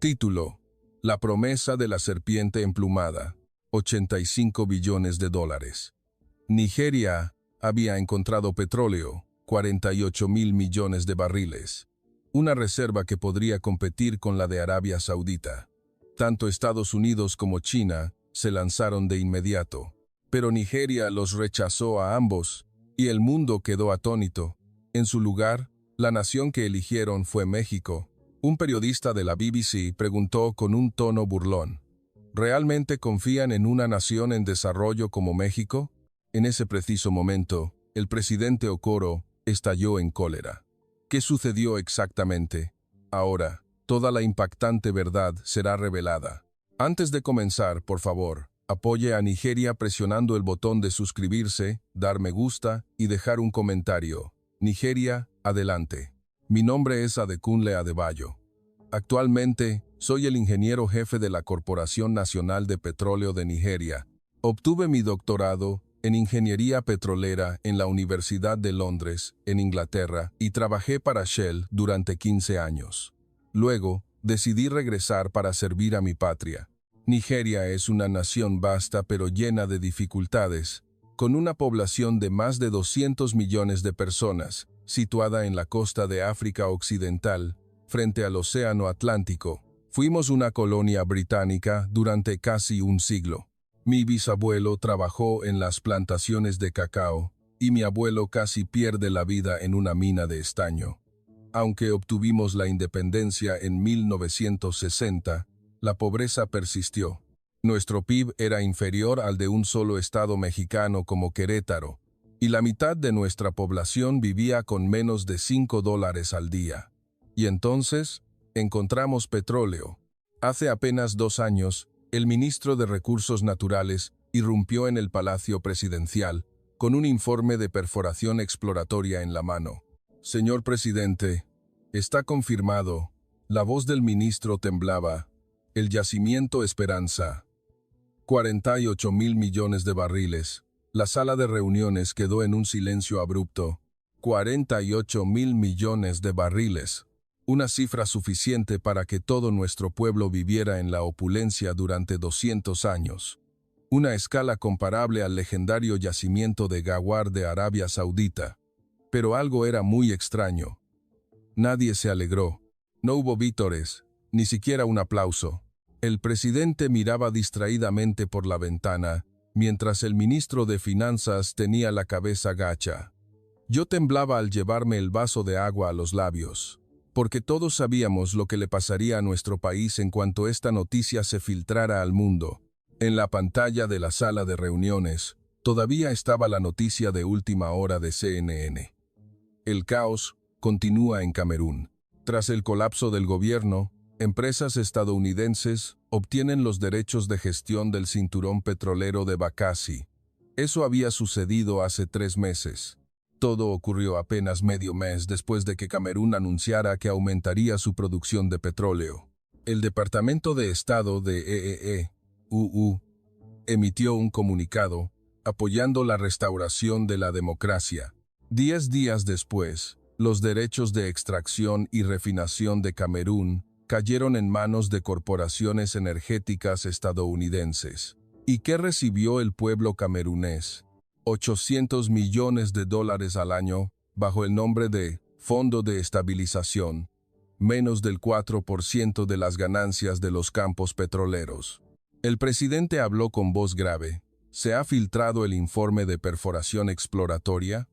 Título: La promesa de la serpiente emplumada, 85 billones de dólares. Nigeria había encontrado petróleo, 48.000 millones de barriles, una reserva que podría competir con la de Arabia Saudita. Tanto Estados Unidos como China se lanzaron de inmediato, pero Nigeria los rechazó a ambos y el mundo quedó atónito. En su lugar, la nación que eligieron fue México. Un periodista de la BBC preguntó con un tono burlón: ¿realmente confían en una nación en desarrollo como México? En ese preciso momento, el presidente Okoro estalló en cólera. ¿Qué sucedió exactamente? Ahora, toda la impactante verdad será revelada. Antes de comenzar, por favor, apoye a Nigeria presionando el botón de suscribirse, dar me gusta y dejar un comentario. Nigeria, adelante. Mi nombre es Adekunle Adebayo. Actualmente, soy el ingeniero jefe de la Corporación Nacional de Petróleo de Nigeria. Obtuve mi doctorado en Ingeniería Petrolera en la Universidad de Londres, en Inglaterra, y trabajé para Shell durante 15 años. Luego, decidí regresar para servir a mi patria. Nigeria es una nación vasta pero llena de dificultades, con una población de más de 200 millones de personas, situada en la costa de África Occidental, frente al Océano Atlántico. Fuimos una colonia británica durante casi un siglo. Mi bisabuelo trabajó en las plantaciones de cacao y mi abuelo casi pierde la vida en una mina de estaño. Aunque obtuvimos la independencia en 1960, la pobreza persistió. Nuestro PIB era inferior al de un solo estado mexicano como Querétaro, y la mitad de nuestra población vivía con menos de $5 al día. Y entonces, encontramos petróleo. Hace apenas 2 años, el ministro de Recursos Naturales irrumpió en el Palacio Presidencial con un informe de perforación exploratoria en la mano. Señor presidente, está confirmado. La voz del ministro temblaba. El yacimiento Esperanza. 48.000 millones de barriles. La sala de reuniones quedó en un silencio abrupto. 48.000 millones de barriles. Una cifra suficiente para que todo nuestro pueblo viviera en la opulencia durante 200 años. Una escala comparable al legendario yacimiento de Ghawar de Arabia Saudita. Pero algo era muy extraño. Nadie se alegró. No hubo vítores, ni siquiera un aplauso. El presidente miraba distraídamente por la ventana, mientras el ministro de Finanzas tenía la cabeza gacha. Yo temblaba al llevarme el vaso de agua a los labios, porque todos sabíamos lo que le pasaría a nuestro país en cuanto esta noticia se filtrara al mundo. En la pantalla de la sala de reuniones, todavía estaba la noticia de última hora de CNN. El caos continúa en Camerún. Tras el colapso del gobierno, empresas estadounidenses obtienen los derechos de gestión del cinturón petrolero de Bakassi. Eso había sucedido hace 3 meses. Todo ocurrió apenas medio mes después de que Camerún anunciara que aumentaría su producción de petróleo. El Departamento de Estado de EEE, emitió un comunicado apoyando la restauración de la democracia. 10 días después, los derechos de extracción y refinación de Camerún cayeron en manos de corporaciones energéticas estadounidenses. ¿Y qué recibió el pueblo camerunés? 800 millones de dólares al año, bajo el nombre de Fondo de Estabilización, menos del 4% de las ganancias de los campos petroleros. El presidente habló con voz grave. ¿Se ha filtrado el informe de perforación exploratoria?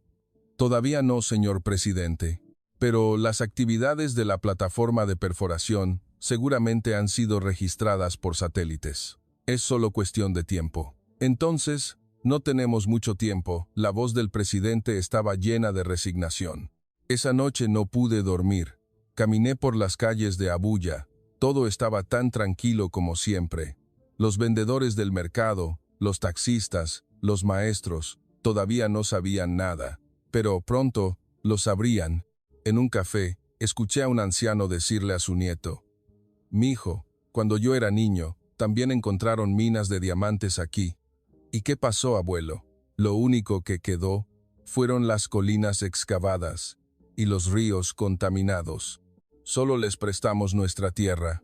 Todavía no, señor presidente, pero las actividades de la plataforma de perforación seguramente han sido registradas por satélites. Es solo cuestión de tiempo. Entonces, no tenemos mucho tiempo. La voz del presidente estaba llena de resignación. Esa noche no pude dormir. Caminé por las calles de Abuya. Todo estaba tan tranquilo como siempre. Los vendedores del mercado, los taxistas, los maestros, todavía no sabían nada. Pero pronto lo sabrían. En un café, escuché a un anciano decirle a su nieto: «Mijo, cuando yo era niño, también encontraron minas de diamantes aquí». ¿Y qué pasó, abuelo? Lo único que quedó fueron las colinas excavadas y los ríos contaminados. Solo les prestamos nuestra tierra.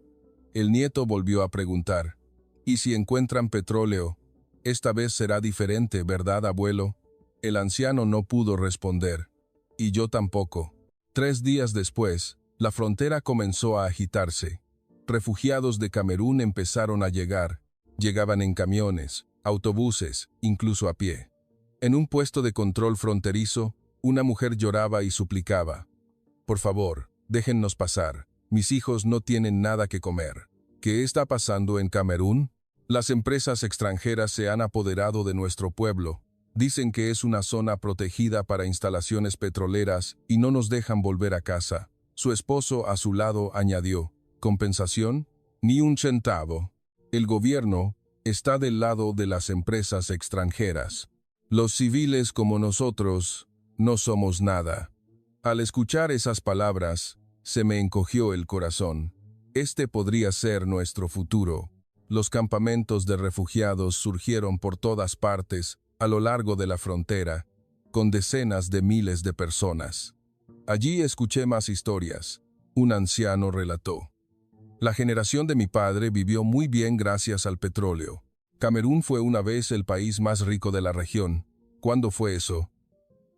El nieto volvió a preguntar, ¿y si encuentran petróleo? Esta vez será diferente, ¿verdad, abuelo? El anciano no pudo responder. Y yo tampoco. 3 días después, la frontera comenzó a agitarse. Refugiados de Camerún empezaron a llegar. Llegaban en camiones, autobuses, incluso a pie. En un puesto de control fronterizo, una mujer lloraba y suplicaba. Por favor, déjennos pasar. Mis hijos no tienen nada que comer. ¿Qué está pasando en Camerún? Las empresas extranjeras se han apoderado de nuestro pueblo. Dicen que es una zona protegida para instalaciones petroleras y no nos dejan volver a casa. Su esposo a su lado añadió, ¿compensación? Ni un centavo. El gobierno está del lado de las empresas extranjeras. Los civiles como nosotros no somos nada. Al escuchar esas palabras, se me encogió el corazón. Este podría ser nuestro futuro. Los campamentos de refugiados surgieron por todas partes a lo largo de la frontera, con decenas de miles de personas. Allí escuché más historias. Un anciano relató. La generación de mi padre vivió muy bien gracias al petróleo. Camerún fue una vez el país más rico de la región. ¿Cuándo fue eso?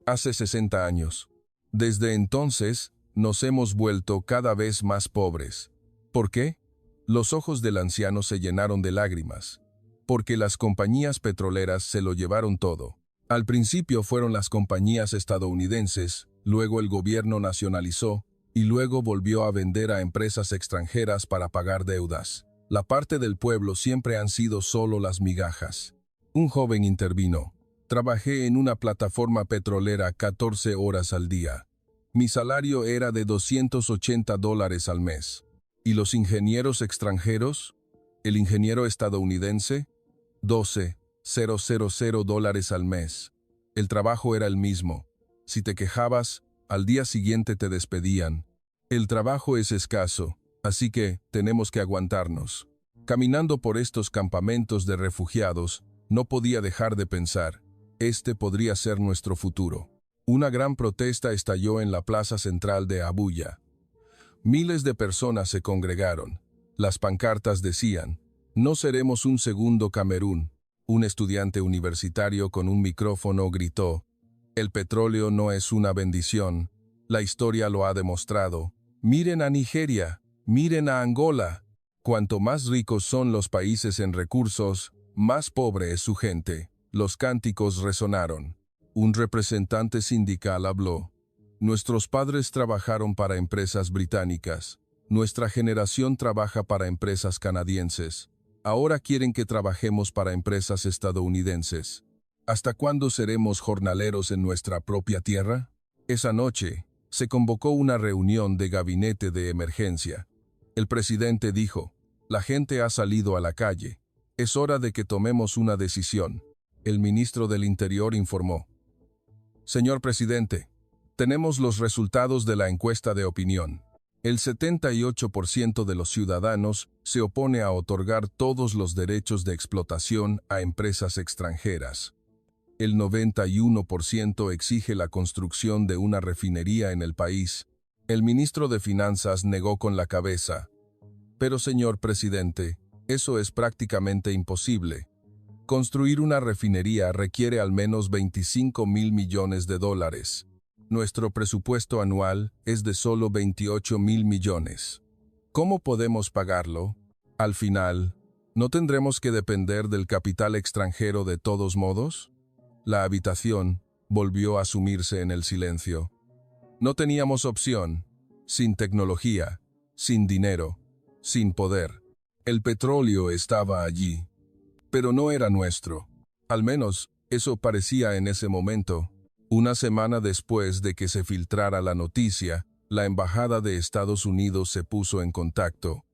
Hace 60 años. Desde entonces, nos hemos vuelto cada vez más pobres. ¿Por qué? Los ojos del anciano se llenaron de lágrimas. Porque las compañías petroleras se lo llevaron todo. Al principio fueron las compañías estadounidenses, luego el gobierno nacionalizó, y luego volvió a vender a empresas extranjeras para pagar deudas. La parte del pueblo siempre han sido solo las migajas. Un joven intervino. Trabajé en una plataforma petrolera 14 horas al día. Mi salario era de $280 al mes. ¿Y los ingenieros extranjeros? El ingeniero estadounidense, $12,000 al mes. El trabajo era el mismo. Si te quejabas, al día siguiente te despedían. El trabajo es escaso, así que tenemos que aguantarnos. Caminando por estos campamentos de refugiados, no podía dejar de pensar, este podría ser nuestro futuro. Una gran protesta estalló en la plaza central de Abuya. Miles de personas se congregaron. Las pancartas decían, no seremos un segundo Camerún. Un estudiante universitario con un micrófono gritó, el petróleo no es una bendición. La historia lo ha demostrado. Miren a Nigeria, miren a Angola. Cuanto más ricos son los países en recursos, más pobre es su gente. Los cánticos resonaron. Un representante sindical habló. Nuestros padres trabajaron para empresas británicas. Nuestra generación trabaja para empresas canadienses. Ahora quieren que trabajemos para empresas estadounidenses. ¿Hasta cuándo seremos jornaleros en nuestra propia tierra? Esa noche, se convocó una reunión de gabinete de emergencia. El presidente dijo, la gente ha salido a la calle. Es hora de que tomemos una decisión. El ministro del Interior informó. Señor presidente, tenemos los resultados de la encuesta de opinión. El 78% de los ciudadanos se opone a otorgar todos los derechos de explotación a empresas extranjeras. El 91% exige la construcción de una refinería en el país. El ministro de Finanzas negó con la cabeza. Pero, señor presidente, eso es prácticamente imposible. Construir una refinería requiere al menos $25,000 millones. Nuestro presupuesto anual es de solo $28,000 millones. ¿Cómo podemos pagarlo? Al final, ¿no tendremos que depender del capital extranjero de todos modos? La habitación volvió a sumirse en el silencio. No teníamos opción. Sin tecnología, sin dinero, sin poder. El petróleo estaba allí, pero no era nuestro. Al menos, eso parecía en ese momento. Una semana después de que se filtrara la noticia, la Embajada de Estados Unidos se puso en contacto.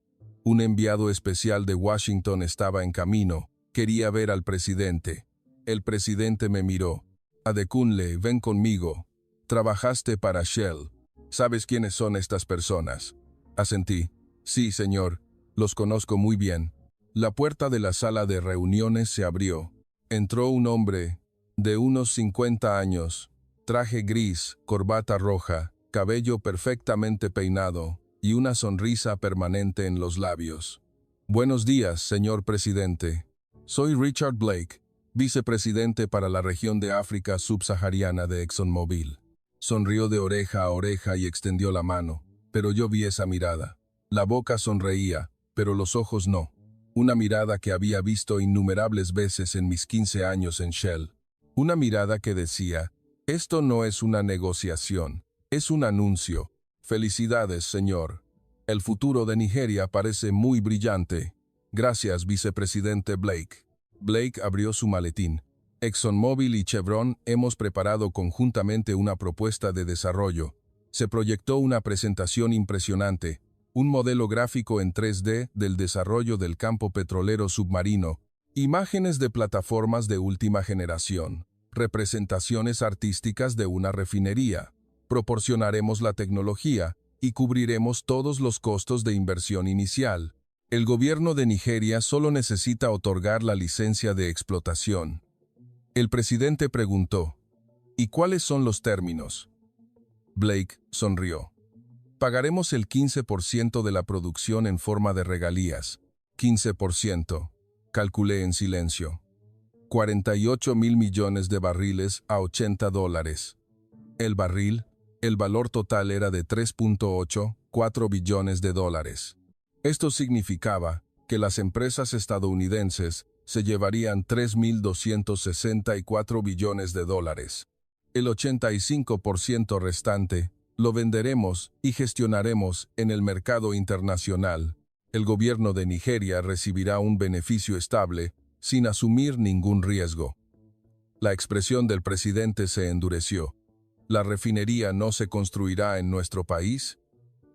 Un enviado especial de Washington estaba en camino. Quería ver al presidente. El presidente me miró. Adekunle, ven conmigo. Trabajaste para Shell. ¿Sabes quiénes son estas personas? Asentí. Sí, señor. Los conozco muy bien. La puerta de la sala de reuniones se abrió. Entró un hombre de unos 50 años, traje gris, corbata roja, cabello perfectamente peinado y una sonrisa permanente en los labios. Buenos días, señor presidente. Soy Richard Blake, vicepresidente para la región de África subsahariana de ExxonMobil. Sonrió de oreja a oreja y extendió la mano, pero yo vi esa mirada. La boca sonreía, pero los ojos no. Una mirada que había visto innumerables veces en mis 15 años en Shell. Una mirada que decía, esto no es una negociación, es un anuncio. Felicidades, señor. El futuro de Nigeria parece muy brillante. Gracias, vicepresidente Blake. Blake abrió su maletín. ExxonMobil y Chevron hemos preparado conjuntamente una propuesta de desarrollo. Se proyectó una presentación impresionante, un modelo gráfico en 3D del desarrollo del campo petrolero submarino, imágenes de plataformas de última generación, representaciones artísticas de una refinería. Proporcionaremos la tecnología y cubriremos todos los costos de inversión inicial. El gobierno de Nigeria solo necesita otorgar la licencia de explotación. El presidente preguntó, ¿y cuáles son los términos? Blake sonrió. Pagaremos el 15% de la producción en forma de regalías. 15%. Calculé en silencio. 48.000 millones de barriles a $80. El barril, el valor total era de 3.84 billones de dólares. Esto significaba que las empresas estadounidenses se llevarían 3.264 billones de dólares. El 85% restante lo venderemos y gestionaremos en el mercado internacional. El gobierno de Nigeria recibirá un beneficio estable sin asumir ningún riesgo. La expresión del presidente se endureció. ¿La refinería no se construirá en nuestro país?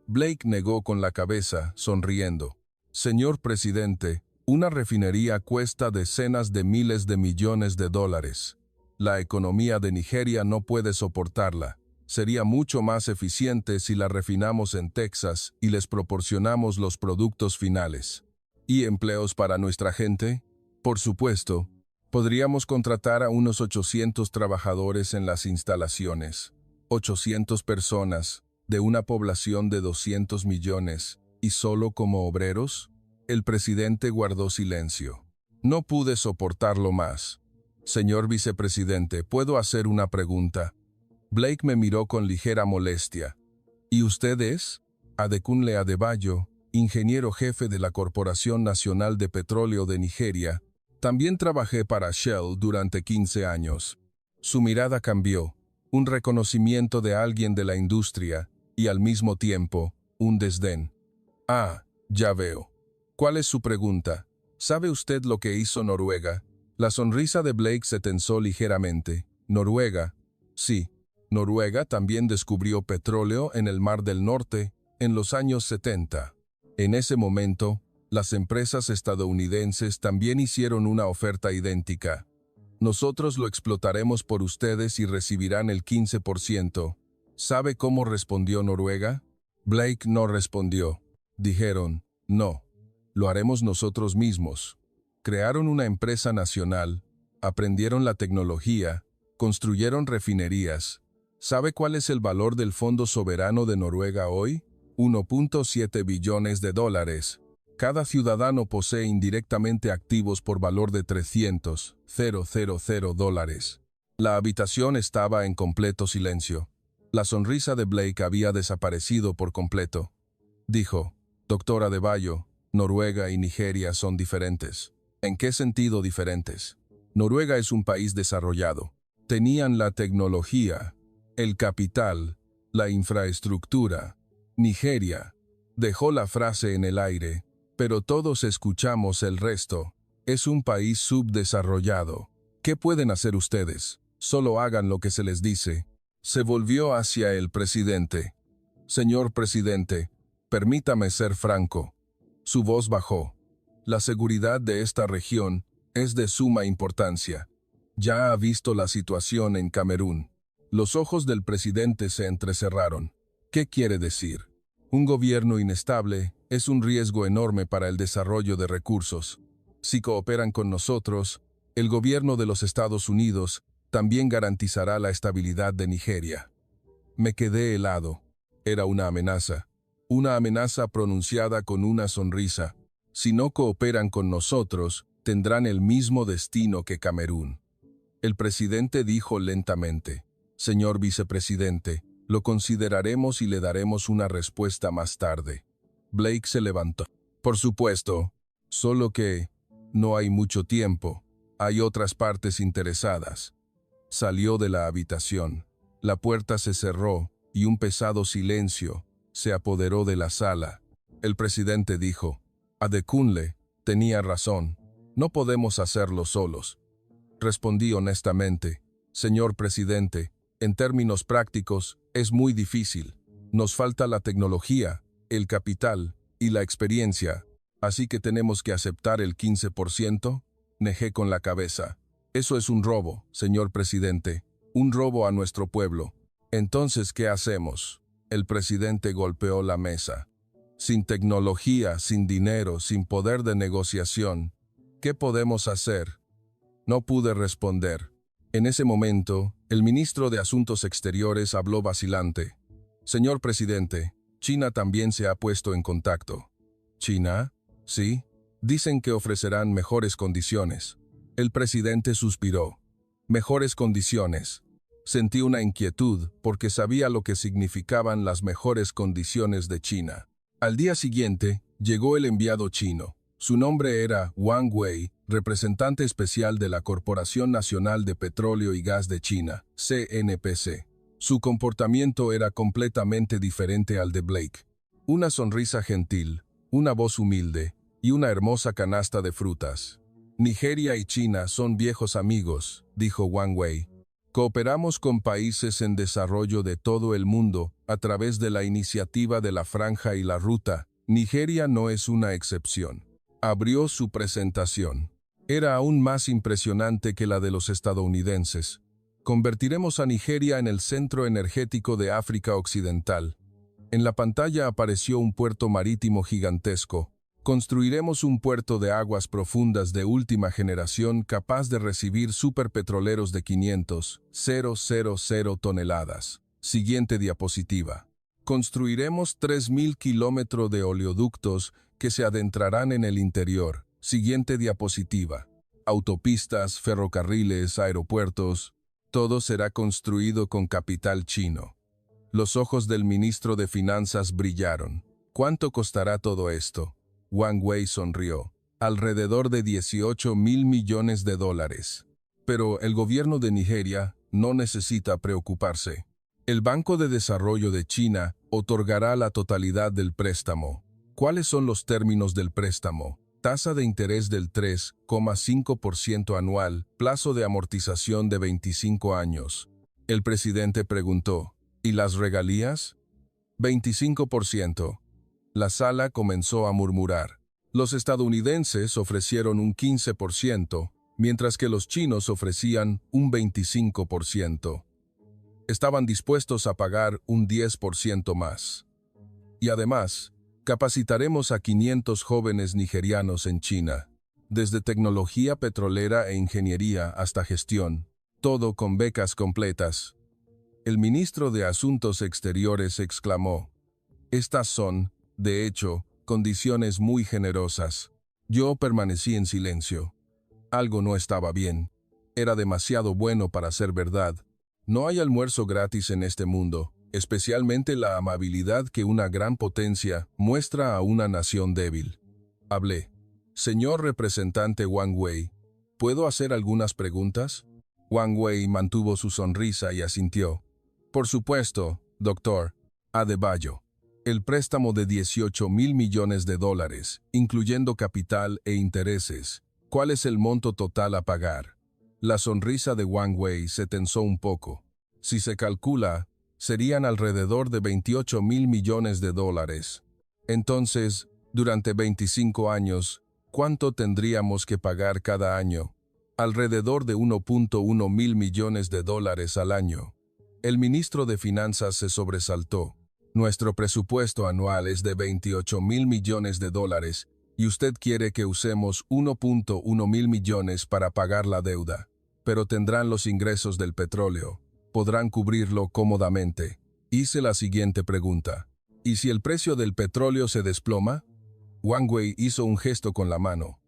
Blake negó con la cabeza, sonriendo. Señor presidente, una refinería cuesta decenas de miles de millones de dólares. La economía de Nigeria no puede soportarla. Sería mucho más eficiente si la refinamos en Texas y les proporcionamos los productos finales. ¿Y empleos para nuestra gente? Por supuesto. Podríamos contratar a unos 800 trabajadores en las instalaciones. 800 personas, de una población de 200 millones, ¿y solo como obreros? El presidente guardó silencio. No pude soportarlo más. Señor vicepresidente, ¿puedo hacer una pregunta? Blake me miró con ligera molestia. ¿Y usted es? Adekunle Adebayo, ingeniero jefe de la Corporación Nacional de Petróleo de Nigeria. También trabajé para Shell durante 15 años. Su mirada cambió, un reconocimiento de alguien de la industria y al mismo tiempo, un desdén. Ah, ya veo. ¿Cuál es su pregunta? ¿Sabe usted lo que hizo Noruega? La sonrisa de Blake se tensó ligeramente. ¿Noruega? Sí. Noruega también descubrió petróleo en el Mar del Norte en los años 70. En ese momento, las empresas estadounidenses también hicieron una oferta idéntica. Nosotros lo explotaremos por ustedes y recibirán el 15%. ¿Sabe cómo respondió Noruega? Blake no respondió. Dijeron, no. Lo haremos nosotros mismos. Crearon una empresa nacional, aprendieron la tecnología, construyeron refinerías. ¿Sabe cuál es el valor del Fondo Soberano de Noruega hoy? 1.7 billones de dólares. Cada ciudadano posee indirectamente activos por valor de $300,000. La habitación estaba en completo silencio. La sonrisa de Blake había desaparecido por completo. Dijo, Doctor Adebayo, Noruega y Nigeria son diferentes. ¿En qué sentido diferentes? Noruega es un país desarrollado. Tenían la tecnología, el capital, la infraestructura. Nigeria. Dejó la frase en el aire, pero todos escuchamos el resto. Es un país subdesarrollado. ¿Qué pueden hacer ustedes? Solo hagan lo que se les dice. Se volvió hacia el presidente. Señor presidente, permítame ser franco. Su voz bajó. La seguridad de esta región es de suma importancia. Ya ha visto la situación en Camerún. Los ojos del presidente se entrecerraron. ¿Qué quiere decir? Un gobierno inestable es un riesgo enorme para el desarrollo de recursos. Si cooperan con nosotros, el gobierno de los Estados Unidos también garantizará la estabilidad de Nigeria. Me quedé helado. Era una amenaza pronunciada con una sonrisa. Si no cooperan con nosotros, tendrán el mismo destino que Camerún. El presidente dijo lentamente: Señor vicepresidente, lo consideraremos y le daremos una respuesta más tarde. Blake se levantó. Por supuesto, solo que no hay mucho tiempo. Hay otras partes interesadas. Salió de la habitación. La puerta se cerró y un pesado silencio se apoderó de la sala. El presidente dijo: Adekunle tenía razón. No podemos hacerlo solos. Respondí honestamente: Señor presidente, en términos prácticos, es muy difícil. Nos falta la tecnología, el capital y la experiencia, así que tenemos que aceptar el 15%. Negé con la cabeza. Eso es un robo, señor presidente, un robo a nuestro pueblo. Entonces, ¿qué hacemos? El presidente golpeó la mesa. Sin tecnología, sin dinero, sin poder de negociación, ¿qué podemos hacer? No pude responder. En ese momento, el ministro de Asuntos Exteriores habló vacilante. Señor presidente, China también se ha puesto en contacto. ¿China? Sí. Dicen que ofrecerán mejores condiciones. El presidente suspiró. Mejores condiciones. Sentí una inquietud porque sabía lo que significaban las mejores condiciones de China. Al día siguiente, llegó el enviado chino. Su nombre era Wang Wei, representante especial de la Corporación Nacional de Petróleo y Gas de China, CNPC. Su comportamiento era completamente diferente al de Blake. Una sonrisa gentil, una voz humilde y una hermosa canasta de frutas. Nigeria y China son viejos amigos, dijo Wang Wei. Cooperamos con países en desarrollo de todo el mundo a través de la iniciativa de la Franja y la Ruta. Nigeria no es una excepción. Abrió su presentación. Era aún más impresionante que la de los estadounidenses. Convertiremos a Nigeria en el centro energético de África Occidental. En la pantalla apareció un puerto marítimo gigantesco. Construiremos un puerto de aguas profundas de última generación capaz de recibir superpetroleros de 500,000 toneladas. Siguiente diapositiva. Construiremos 3.000 kilómetros de oleoductos que se adentrarán en el interior. Siguiente diapositiva. Autopistas, ferrocarriles, aeropuertos. Todo será construido con capital chino. Los ojos del ministro de Finanzas brillaron. ¿Cuánto costará todo esto? Wang Wei sonrió. Alrededor de 18.000 millones de dólares. Pero el gobierno de Nigeria no necesita preocuparse. El Banco de Desarrollo de China otorgará la totalidad del préstamo. ¿Cuáles son los términos del préstamo? Tasa de interés del 3,5% anual, plazo de amortización de 25 años. El presidente preguntó: ¿y las regalías? 25%. La sala comenzó a murmurar. Los estadounidenses ofrecieron un 15%, mientras que los chinos ofrecían un 25%. Estaban dispuestos a pagar un 10% más. Y además, capacitaremos a 500 jóvenes nigerianos en China, desde tecnología petrolera e ingeniería hasta gestión, todo con becas completas. El ministro de Asuntos Exteriores exclamó: estas son, de hecho, condiciones muy generosas. Yo permanecí en silencio. Algo no estaba bien. Era demasiado bueno para ser verdad. No hay almuerzo gratis en este mundo, especialmente la amabilidad que una gran potencia muestra a una nación débil. Hablé. Señor representante Wang Wei, ¿puedo hacer algunas preguntas? Wang Wei mantuvo su sonrisa y asintió. Por supuesto, doctor Adebayo. El préstamo de 18.000 millones de dólares, incluyendo capital e intereses. ¿Cuál es el monto total a pagar? La sonrisa de Wang Wei se tensó un poco. Si se calcula, serían alrededor de 28.000 millones de dólares. Entonces, durante 25 años, ¿cuánto tendríamos que pagar cada año? Alrededor de 1.1 mil millones de dólares al año. El ministro de Finanzas se sobresaltó. Nuestro presupuesto anual es de 28.000 millones de dólares y usted quiere que usemos 1.1 mil millones para pagar la deuda. Pero tendrán los ingresos del petróleo. Podrán cubrirlo cómodamente. Hice la siguiente pregunta. ¿Y si el precio del petróleo se desploma? Wang Wei hizo un gesto con la mano.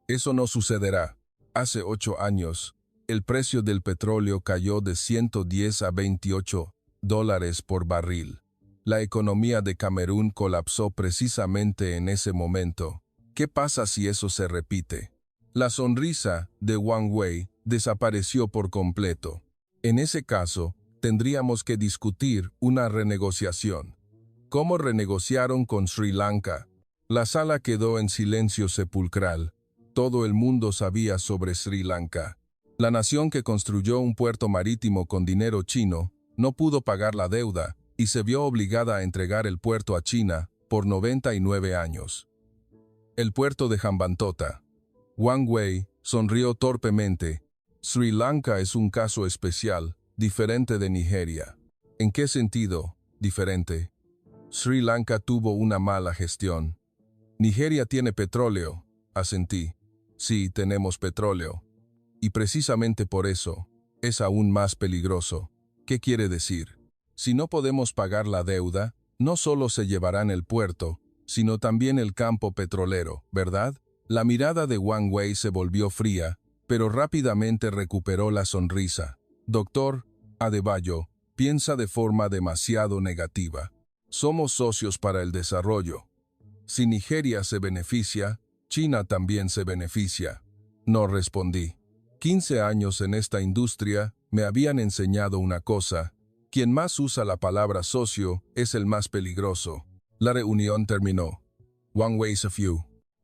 Eso no sucederá. Hace 8 años, el precio del petróleo cayó de 110 a 28 dólares por barril. La economía de Camerún colapsó precisamente en ese momento. ¿Qué pasa si eso se repite? La sonrisa de Wang Wei desapareció por completo. En ese caso, tendríamos que discutir una renegociación. ¿Cómo renegociaron con Sri Lanka? La sala quedó en silencio sepulcral. Todo el mundo sabía sobre Sri Lanka. La nación que construyó un puerto marítimo con dinero chino no pudo pagar la deuda y se vio obligada a entregar el puerto a China por 99 años. El puerto de Hambantota. Wang Wei sonrió torpemente. Sri Lanka es un caso especial, diferente de Nigeria. ¿En qué sentido, diferente? Sri Lanka tuvo una mala gestión. Nigeria tiene petróleo, asentí. Sí, tenemos petróleo. Y precisamente por eso, es aún más peligroso. ¿Qué quiere decir? Si no podemos pagar la deuda, no solo se llevarán el puerto, sino también el campo petrolero, ¿verdad? La mirada de Wang Wei se volvió fría, pero rápidamente recuperó la sonrisa. Doctor Adebayo, piensa de forma demasiado negativa. Somos socios para el desarrollo. Si Nigeria se beneficia, China también se beneficia. No respondí. 15 años en esta industria me habían enseñado una cosa. Quien más usa la palabra socio es el más peligroso. La reunión terminó. Wang Wei se fue.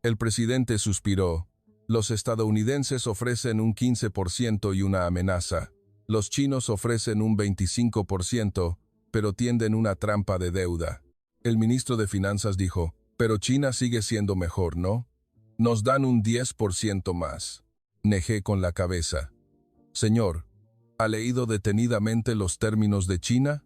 El presidente suspiró. Los estadounidenses ofrecen un 15% y una amenaza. Los chinos ofrecen un 25%, pero tienden una trampa de deuda. El ministro de Finanzas dijo, pero China sigue siendo mejor, ¿no? Nos dan un 10% más. Negé con la cabeza. Señor, ¿ha leído detenidamente los términos de China?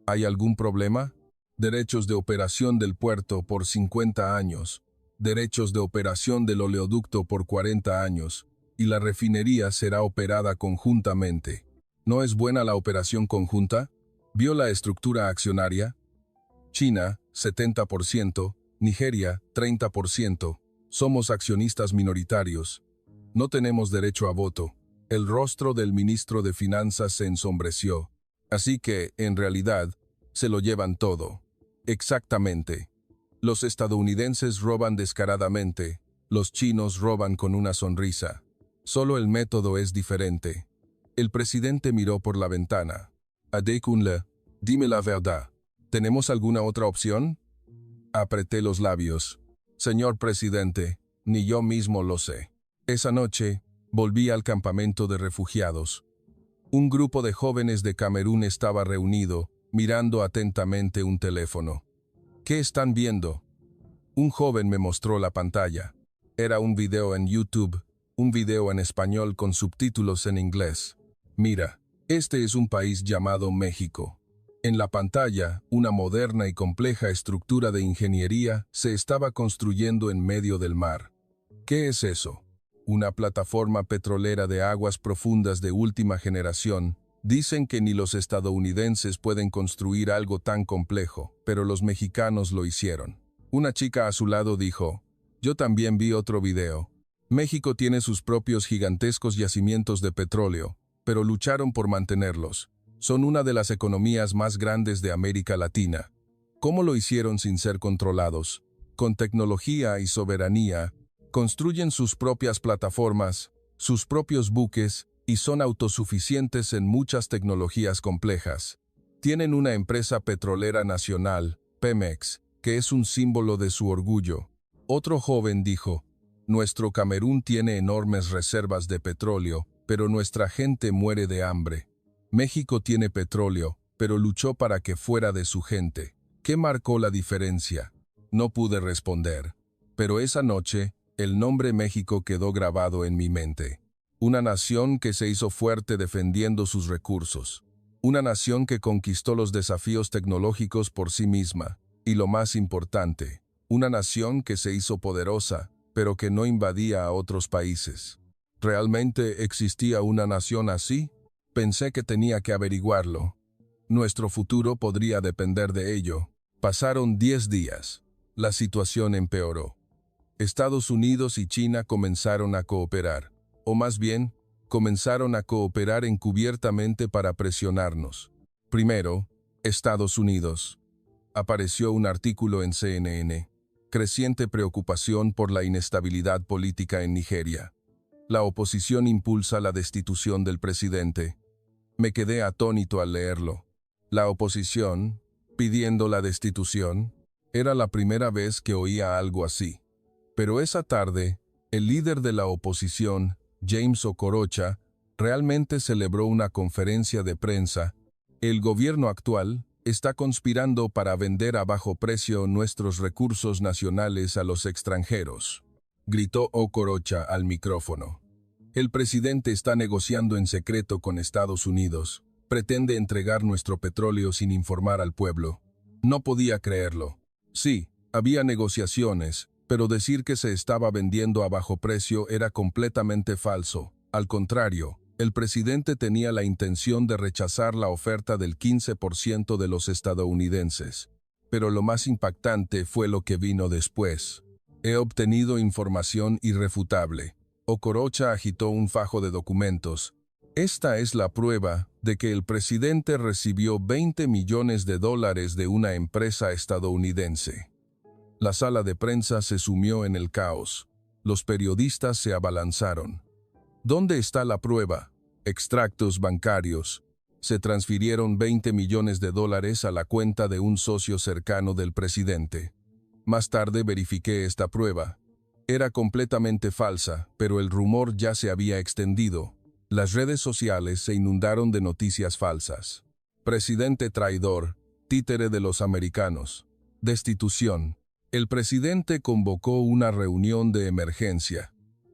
¿Hay algún problema? Derechos de operación del puerto por 50 años. Derechos de operación del oleoducto por 40 años, y la refinería será operada conjuntamente. ¿No es buena la operación conjunta? ¿Vio la estructura accionaria? China, 70%, Nigeria, 30%. Somos accionistas minoritarios. No tenemos derecho a voto. El rostro del ministro de Finanzas se ensombreció. Así que, en realidad, se lo llevan todo. Exactamente. Los estadounidenses roban descaradamente, los chinos roban con una sonrisa. Solo el método es diferente. El presidente miró por la ventana. Adekunle, dime la verdad. ¿Tenemos alguna otra opción? Apreté los labios. Señor presidente, ni yo mismo lo sé. Esa noche, volví al campamento de refugiados. Un grupo de jóvenes de Camerún estaba reunido, mirando atentamente un teléfono. ¿Qué están viendo? Un joven me mostró la pantalla. Era un video en YouTube, un video en español con subtítulos en inglés. Mira, este es un país llamado México. En la pantalla, una moderna y compleja estructura de ingeniería se estaba construyendo en medio del mar. ¿Qué es eso? Una plataforma petrolera de aguas profundas de última generación. Dicen que ni los estadounidenses pueden construir algo tan complejo, pero los mexicanos lo hicieron. Una chica a su lado dijo, yo también vi otro video. México tiene sus propios gigantescos yacimientos de petróleo, pero lucharon por mantenerlos. Son una de las economías más grandes de América Latina. ¿Cómo lo hicieron sin ser controlados? Con tecnología y soberanía, construyen sus propias plataformas, sus propios buques, y son autosuficientes en muchas tecnologías complejas. Tienen una empresa petrolera nacional, Pemex, que es un símbolo de su orgullo. Otro joven dijo, nuestro Camerún tiene enormes reservas de petróleo, pero nuestra gente muere de hambre. México tiene petróleo, pero luchó para que fuera de su gente. ¿Qué marcó la diferencia? No pude responder. Pero esa noche, el nombre México quedó grabado en mi mente. Una nación que se hizo fuerte defendiendo sus recursos. Una nación que conquistó los desafíos tecnológicos por sí misma. Y lo más importante, una nación que se hizo poderosa, pero que no invadía a otros países. ¿Realmente existía una nación así? Pensé que tenía que averiguarlo. Nuestro futuro podría depender de ello. Pasaron 10 días. La situación empeoró. Estados Unidos y China comenzaron a cooperar, o más bien, comenzaron a cooperar encubiertamente para presionarnos. Primero, Estados Unidos. Apareció un artículo en CNN. Creciente preocupación por la inestabilidad política en Nigeria. La oposición impulsa la destitución del presidente. Me quedé atónito al leerlo. La oposición, pidiendo la destitución, era la primera vez que oía algo así. Pero esa tarde, el líder de la oposición, James Okorocha, realmente celebró una conferencia de prensa. El gobierno actual está conspirando para vender a bajo precio nuestros recursos nacionales a los extranjeros, gritó Okorocha al micrófono. El presidente está negociando en secreto con Estados Unidos. Pretende entregar nuestro petróleo sin informar al pueblo. No podía creerlo. Sí, había negociaciones, pero decir que se estaba vendiendo a bajo precio era completamente falso. Al contrario, el presidente tenía la intención de rechazar la oferta del 15% de los estadounidenses. Pero lo más impactante fue lo que vino después. He obtenido información irrefutable. Okorocha agitó un fajo de documentos. Esta es la prueba de que el presidente recibió $20 millones de una empresa estadounidense. La sala de prensa se sumió en el caos. Los periodistas se abalanzaron. ¿Dónde está la prueba? Extractos bancarios. Se transfirieron $20 millones a la cuenta de un socio cercano del presidente. Más tarde verifiqué esta prueba. Era completamente falsa, pero el rumor ya se había extendido. Las redes sociales se inundaron de noticias falsas. Presidente traidor, títere de los americanos. Destitución. El presidente convocó una reunión de emergencia.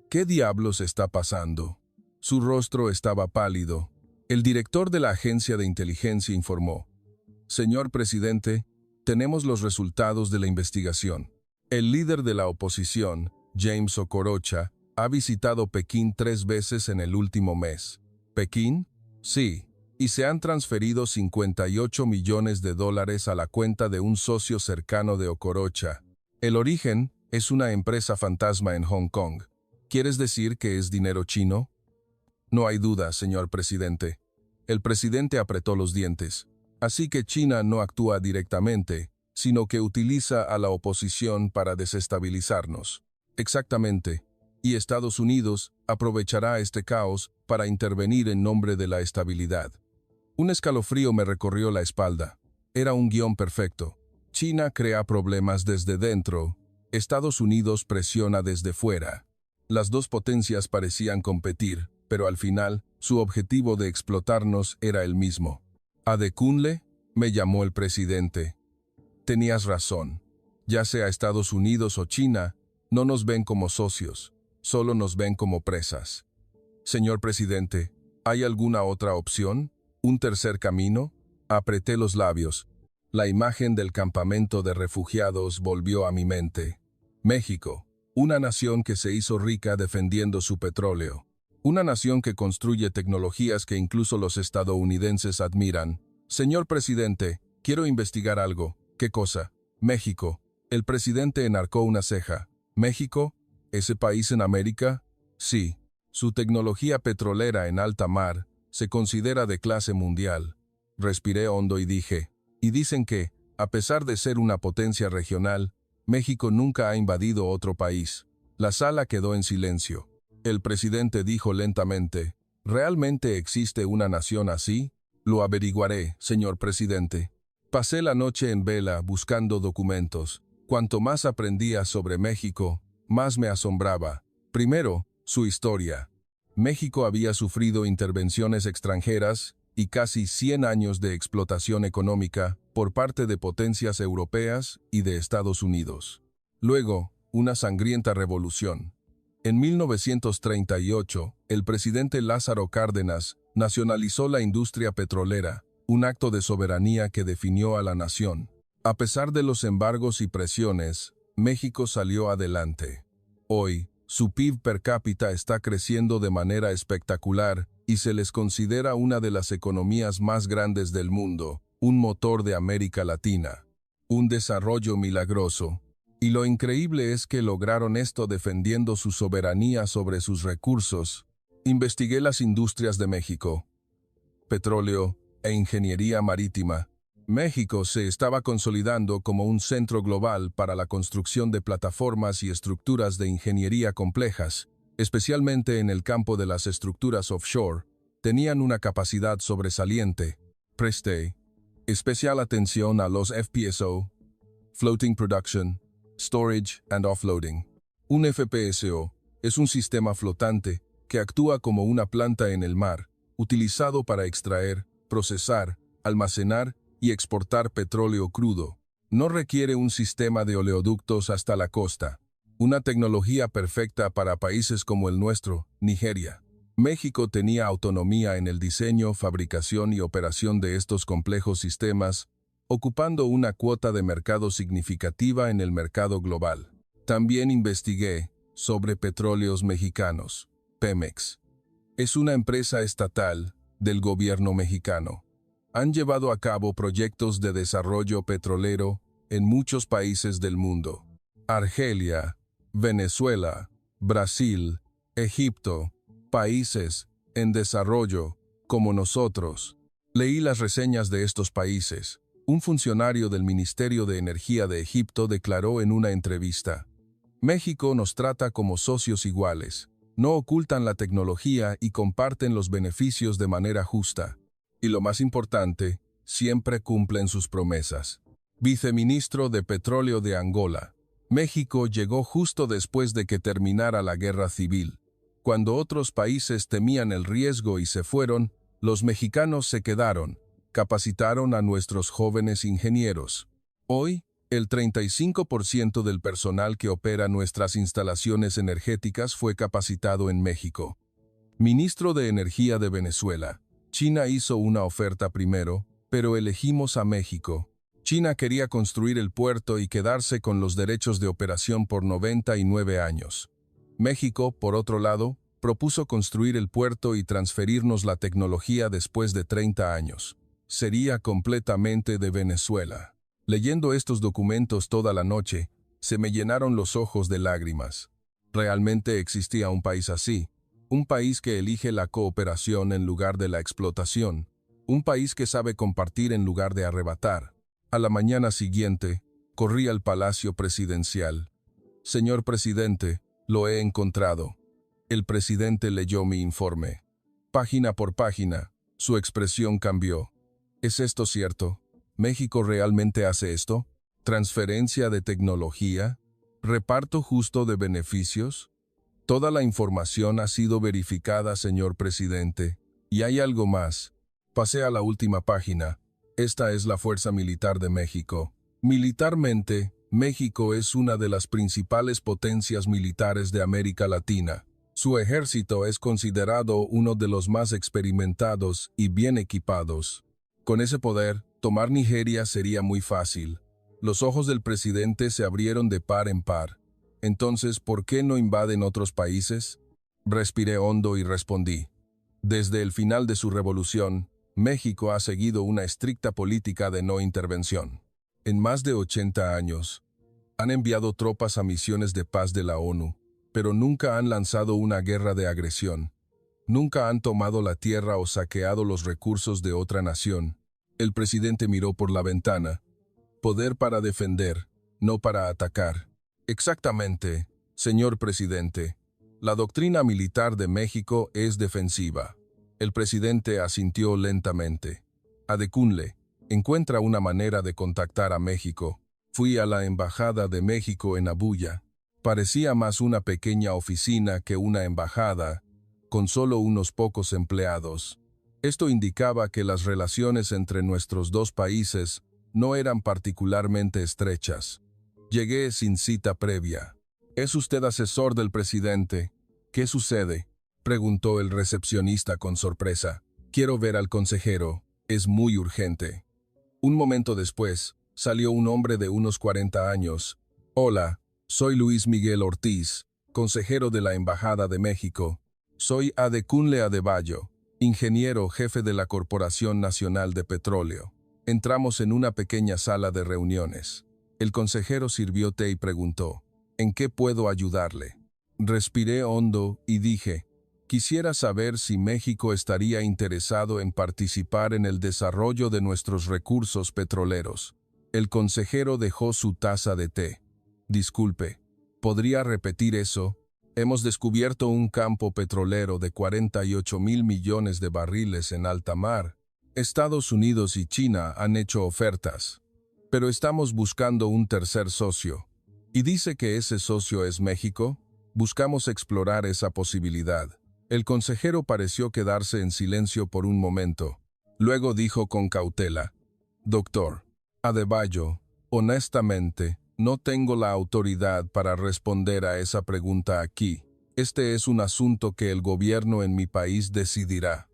¿Qué diablos está pasando? Su rostro estaba pálido. El director de la agencia de inteligencia informó. Señor presidente, tenemos los resultados de la investigación. El líder de la oposición, James Okorocha, ha visitado Pekín 3 veces en el último mes. ¿Pekín? Sí, y se han transferido $58 millones a la cuenta de un socio cercano de Okorocha. El origen es una empresa fantasma en Hong Kong. ¿Quieres decir que es dinero chino? No hay duda, señor presidente. El presidente apretó los dientes. Así que China no actúa directamente, sino que utiliza a la oposición para desestabilizarnos. Exactamente. Y Estados Unidos aprovechará este caos para intervenir en nombre de la estabilidad. Un escalofrío me recorrió la espalda. Era un guión perfecto. China crea problemas desde dentro. Estados Unidos presiona desde fuera. Las dos potencias parecían competir, pero al final, su objetivo de explotarnos era el mismo. «Adekunle», me llamó el presidente. Tenías razón. Ya sea Estados Unidos o China, no nos ven como socios, solo nos ven como presas. Señor presidente, ¿hay alguna otra opción? ¿Un tercer camino? Apreté los labios. La imagen del campamento de refugiados volvió a mi mente. México, una nación que se hizo rica defendiendo su petróleo. Una nación que construye tecnologías que incluso los estadounidenses admiran. Señor presidente, quiero investigar algo. ¿Qué cosa? México. El presidente enarcó una ceja. ¿México? ¿Ese país en América? Sí. Su tecnología petrolera en alta mar se considera de clase mundial. Respiré hondo y dije, y dicen que, a pesar de ser una potencia regional, México nunca ha invadido otro país. La sala quedó en silencio. El presidente dijo lentamente, ¿realmente existe una nación así? Lo averiguaré, señor presidente. Pasé la noche en vela buscando documentos. Cuanto más aprendía sobre México, más me asombraba. Primero, su historia. México había sufrido intervenciones extranjeras y casi 100 años de explotación económica por parte de potencias europeas y de Estados Unidos. Luego, una sangrienta revolución. En 1938, el presidente Lázaro Cárdenas nacionalizó la industria petrolera, un acto de soberanía que definió a la nación. A pesar de los embargos y presiones, México salió adelante. Hoy, su PIB per cápita está creciendo de manera espectacular y se les considera una de las economías más grandes del mundo, un motor de América Latina. Un desarrollo milagroso. Y lo increíble es que lograron esto defendiendo su soberanía sobre sus recursos. Investigué las industrias de México, petróleo e ingeniería marítima. México se estaba consolidando como un centro global para la construcción de plataformas y estructuras de ingeniería complejas, especialmente en el campo de las estructuras offshore. Tenían una capacidad sobresaliente. Presté especial atención a los FPSO, Floating Production, Storage and Offloading. Un FPSO es un sistema flotante que actúa como una planta en el mar, utilizado para extraer, procesar, almacenar y exportar petróleo crudo. No requiere un sistema de oleoductos hasta la costa. Una tecnología perfecta para países como el nuestro, Nigeria. México tenía autonomía en el diseño, fabricación y operación de estos complejos sistemas, ocupando una cuota de mercado significativa en el mercado global. También investigué sobre Petróleos Mexicanos. Pemex es una empresa estatal del gobierno mexicano. Han llevado a cabo proyectos de desarrollo petrolero en muchos países del mundo. Argelia, Venezuela, Brasil, Egipto, países en desarrollo como nosotros. Leí las reseñas de estos países. Un funcionario del Ministerio de Energía de Egipto declaró en una entrevista: México nos trata como socios iguales, no ocultan la tecnología y comparten los beneficios de manera justa. Y lo más importante, siempre cumplen sus promesas. Viceministro de Petróleo de Angola. México llegó justo después de que terminara la guerra civil. Cuando otros países temían el riesgo y se fueron, los mexicanos se quedaron. Capacitaron a nuestros jóvenes ingenieros. Hoy, el 35% del personal que opera nuestras instalaciones energéticas fue capacitado en México. Ministro de Energía de Venezuela. China hizo una oferta primero, pero elegimos a México. China quería construir el puerto y quedarse con los derechos de operación por 99 años. México, por otro lado, propuso construir el puerto y transferirnos la tecnología después de 30 años. Sería completamente de Venezuela. Leyendo estos documentos toda la noche, se me llenaron los ojos de lágrimas. Realmente existía un país así, un país que elige la cooperación en lugar de la explotación, un país que sabe compartir en lugar de arrebatar. A la mañana siguiente, corrí al Palacio Presidencial. Señor presidente, lo he encontrado. El presidente leyó mi informe. Página por página, su expresión cambió. ¿Es esto cierto? ¿México realmente hace esto? ¿Transferencia de tecnología? ¿Reparto justo de beneficios? Toda la información ha sido verificada, señor presidente. Y hay algo más. Pasé a la última página. Esta es la Fuerza Militar de México. Militarmente, México es una de las principales potencias militares de América Latina. Su ejército es considerado uno de los más experimentados y bien equipados. Con ese poder, tomar Nigeria sería muy fácil. Los ojos del presidente se abrieron de par en par. Entonces, ¿por qué no invaden otros países? Respiré hondo y respondí. Desde el final de su revolución, México ha seguido una estricta política de no intervención. En más de 80 años, han enviado tropas a misiones de paz de la ONU, pero nunca han lanzado una guerra de agresión. Nunca han tomado la tierra o saqueado los recursos de otra nación. El presidente miró por la ventana. Poder para defender, no para atacar. Exactamente, señor presidente. La doctrina militar de México es defensiva. El presidente asintió lentamente. Adekunle, encuentra una manera de contactar a México. Fui a la Embajada de México en Abuya. Parecía más una pequeña oficina que una embajada, con solo unos pocos empleados. Esto indicaba que las relaciones entre nuestros dos países no eran particularmente estrechas. Llegué sin cita previa. ¿Es usted asesor del presidente? ¿Qué sucede?, preguntó el recepcionista con sorpresa. Quiero ver al consejero. Es muy urgente. Un momento después, salió un hombre de unos 40 años. Hola, soy Luis Miguel Ortiz, consejero de la Embajada de México. Soy Adekunle Adebayo, ingeniero jefe de la Corporación Nacional de Petróleo. Entramos en una pequeña sala de reuniones. El consejero sirvió té y preguntó, ¿en qué puedo ayudarle? Respiré hondo y dije, quisiera saber si México estaría interesado en participar en el desarrollo de nuestros recursos petroleros. El consejero dejó su taza de té. Disculpe, ¿podría repetir eso? Hemos descubierto un campo petrolero de 48,000 millones de barriles en alta mar. Estados Unidos y China han hecho ofertas, pero estamos buscando un tercer socio. ¿Y dice que ese socio es México? Buscamos explorar esa posibilidad. El consejero pareció quedarse en silencio por un momento. Luego dijo con cautela, Doctor Adebayo, honestamente, no tengo la autoridad para responder a esa pregunta aquí. Este es un asunto que el gobierno en mi país decidirá.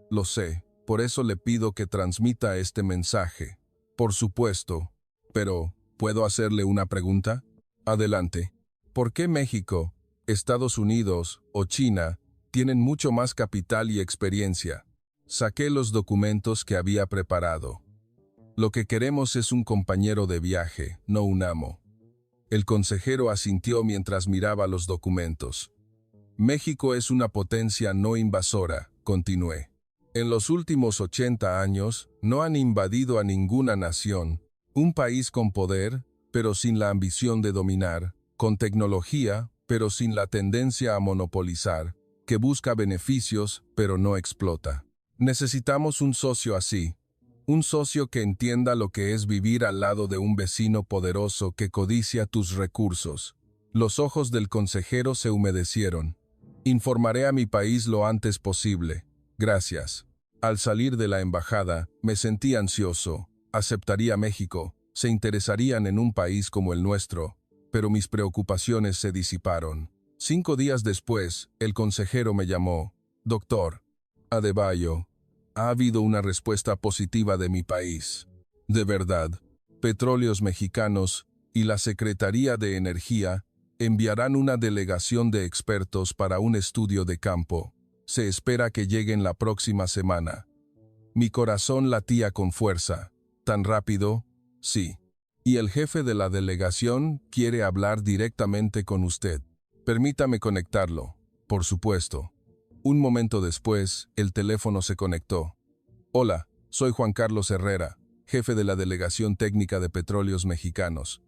Lo sé, por eso le pido que transmita este mensaje. Por supuesto, pero, ¿puedo hacerle una pregunta? Adelante. ¿Por qué México, Estados Unidos o China tienen mucho más capital y experiencia? Saqué los documentos que había preparado. Lo que queremos es un compañero de viaje, no un amo. El consejero asintió mientras miraba los documentos. México es una potencia no invasora, continué. En los últimos 80 años, no han invadido a ninguna nación. Un país con poder, pero sin la ambición de dominar, con tecnología, pero sin la tendencia a monopolizar, que busca beneficios, pero no explota. Necesitamos un socio así. Un socio que entienda lo que es vivir al lado de un vecino poderoso que codicia tus recursos. Los ojos del consejero se humedecieron. Informaré a mi país lo antes posible. Gracias. Al salir de la embajada, me sentí ansioso. Aceptaría México. Se interesarían en un país como el nuestro. Pero mis preocupaciones se disiparon. 5 días después, el consejero me llamó. Doctor Adebayo, ha habido una respuesta positiva de mi país. De verdad, Petróleos Mexicanos y la Secretaría de Energía enviarán una delegación de expertos para un estudio de campo. Se espera que lleguen la próxima semana. Mi corazón latía con fuerza. ¿Tan rápido? Sí. Y el jefe de la delegación quiere hablar directamente con usted. Permítame conectarlo. Por supuesto. Un momento después, el teléfono se conectó. Hola, soy Juan Carlos Herrera, jefe de la Delegación Técnica de Petróleos Mexicanos.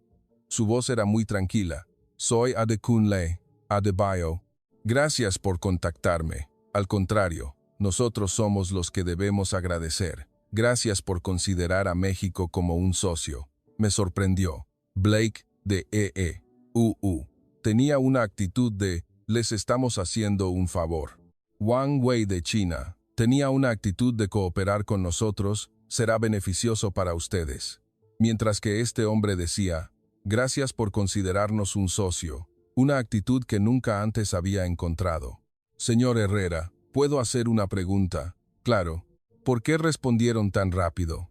Su voz era muy tranquila. Soy Adekunle Adebayo. Gracias por contactarme. Al contrario, nosotros somos los que debemos agradecer. Gracias por considerar a México como un socio. Me sorprendió. Blake, de EEUU, tenía una actitud de, les estamos haciendo un favor. Wang Wei de China tenía una actitud de cooperar con nosotros, será beneficioso para ustedes. Mientras que este hombre decía, gracias por considerarnos un socio, una actitud que nunca antes había encontrado. Señor Herrera, ¿puedo hacer una pregunta? Claro. ¿Por qué respondieron tan rápido?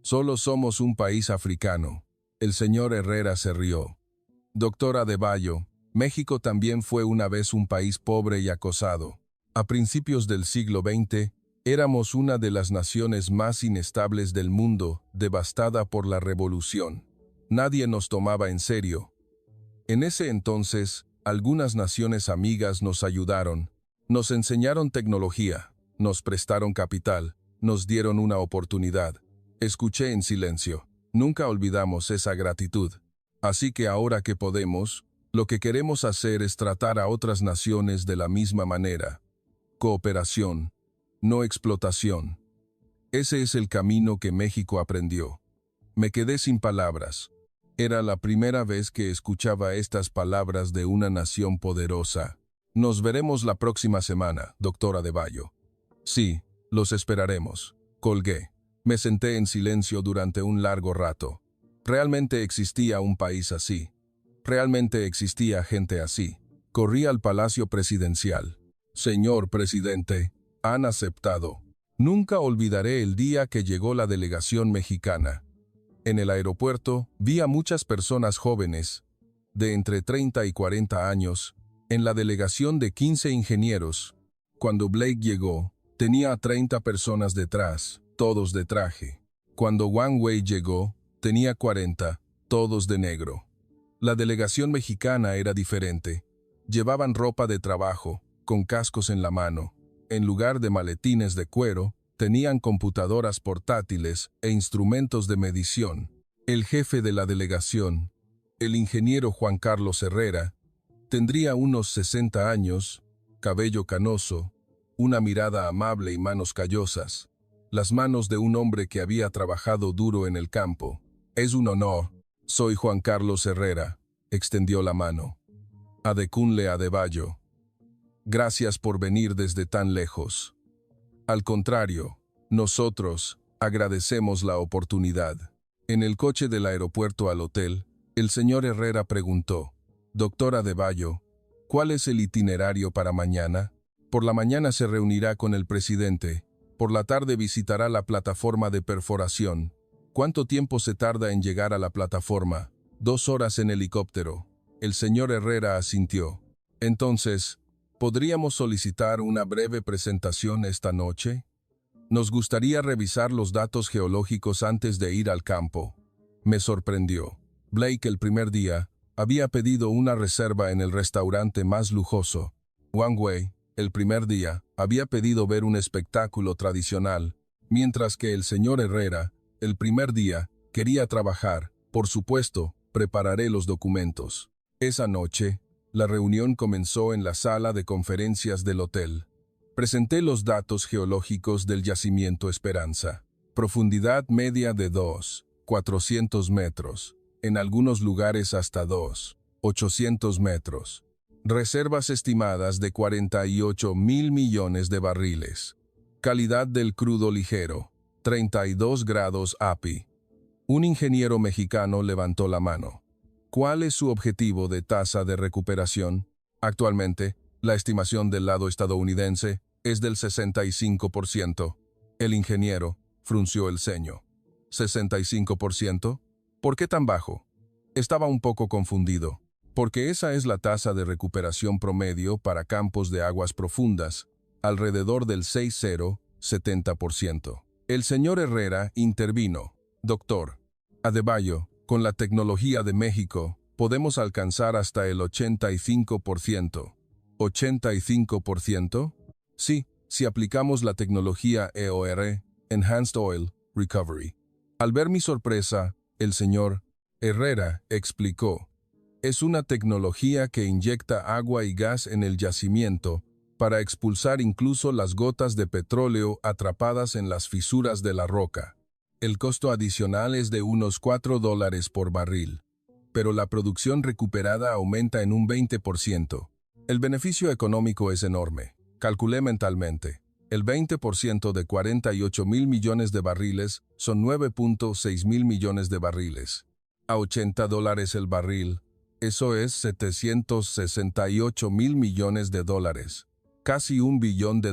Solo somos un país africano. El señor Herrera se rió. Doctor Adebayo, México también fue una vez un país pobre y acosado. A principios del siglo XX, éramos una de las naciones más inestables del mundo, devastada por la revolución. Nadie nos tomaba en serio. En ese entonces, algunas naciones amigas nos ayudaron, nos enseñaron tecnología, nos prestaron capital, nos dieron una oportunidad. Escuché en silencio. Nunca olvidamos esa gratitud. Así que ahora que podemos, lo que queremos hacer es tratar a otras naciones de la misma manera. Cooperación, no explotación. Ese es el camino que México aprendió. Me quedé sin palabras. Era la primera vez que escuchaba estas palabras de una nación poderosa. Nos veremos la próxima semana, doctor Adebayo. Sí, los esperaremos. Colgué. Me senté en silencio durante un largo rato. Realmente existía un país así. Realmente existía gente así. Corrí al Palacio Presidencial. Señor presidente, han aceptado. Nunca olvidaré el día que llegó la delegación mexicana. En el aeropuerto vi a muchas personas jóvenes, de entre 30 y 40 años, en la delegación de 15 ingenieros. Cuando Blake llegó, tenía a 30 personas detrás, todos de traje. Cuando Wang Wei llegó, tenía 40, todos de negro. La delegación mexicana era diferente. Llevaban ropa de trabajo, con cascos en la mano. En lugar de maletines de cuero, tenían computadoras portátiles e instrumentos de medición. El jefe de la delegación, el ingeniero Juan Carlos Herrera, tendría unos 60 años, cabello canoso, una mirada amable y manos callosas. Las manos de un hombre que había trabajado duro en el campo. «Es un honor. Soy Juan Carlos Herrera», extendió la mano. «Adekunle Adebayo. Gracias por venir desde tan lejos. Al contrario, nosotros agradecemos la oportunidad». En el coche del aeropuerto al hotel, el señor Herrera preguntó: «Doctor Adebayo, ¿cuál es el itinerario para mañana?» Por la mañana se reunirá con el presidente. Por la tarde visitará la plataforma de perforación. ¿Cuánto tiempo se tarda en llegar a la plataforma? 2 horas en helicóptero. El señor Herrera asintió. Entonces, ¿podríamos solicitar una breve presentación esta noche? Nos gustaría revisar los datos geológicos antes de ir al campo. Me sorprendió. Blake el primer día había pedido una reserva en el restaurante más lujoso. Wang Wei, el primer día, había pedido ver un espectáculo tradicional, mientras que el señor Herrera, el primer día, quería trabajar. Por supuesto, prepararé los documentos. Esa noche, la reunión comenzó en la sala de conferencias del hotel. Presenté los datos geológicos del yacimiento Esperanza. Profundidad media de 2,400 metros, en algunos lugares hasta 2,800 metros. Reservas estimadas de 48,000 millones de barriles. Calidad del crudo ligero, 32 grados API. Un ingeniero mexicano levantó la mano. ¿Cuál es su objetivo de tasa de recuperación? Actualmente, la estimación del lado estadounidense es del 65%. El ingeniero frunció el ceño. ¿65%? ¿Por qué tan bajo? Estaba un poco confundido, porque esa es la tasa de recuperación promedio para campos de aguas profundas, alrededor del 60-70%. El señor Herrera intervino. Doctor Adebayo, con la tecnología de México, podemos alcanzar hasta el 85%. ¿85%? Sí, si aplicamos la tecnología EOR, Enhanced Oil Recovery. Al ver mi sorpresa, el señor Herrera explicó: es una tecnología que inyecta agua y gas en el yacimiento para expulsar incluso las gotas de petróleo atrapadas en las fisuras de la roca. El costo adicional es de unos $4 por barril, pero la producción recuperada aumenta en un 20%. El beneficio económico es enorme. Calculé mentalmente. El 20% de 48,000 millones de barriles son 9,6 millones de barriles. A $80 el barril, eso es 768,000 millones de dólares. Casi $1 billón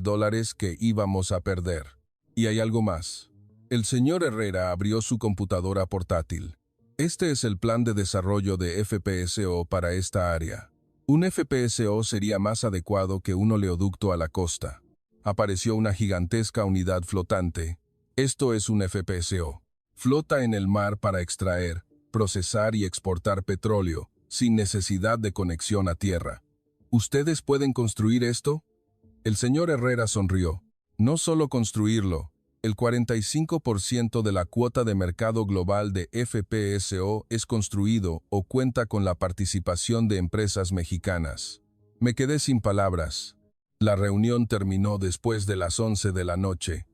que íbamos a perder. Y hay algo más. El señor Herrera abrió su computadora portátil. Este es el plan de desarrollo de FPSO para esta área. Un FPSO sería más adecuado que un oleoducto a la costa. Apareció una gigantesca unidad flotante. Esto es un FPSO. Flota en el mar para extraer, procesar y exportar petróleo, sin necesidad de conexión a tierra. ¿Ustedes pueden construir esto? El señor Herrera sonrió. No solo construirlo. El 45% de la cuota de mercado global de FPSO es construido o cuenta con la participación de empresas mexicanas. Me quedé sin palabras. La reunión terminó después de las 11 de la noche.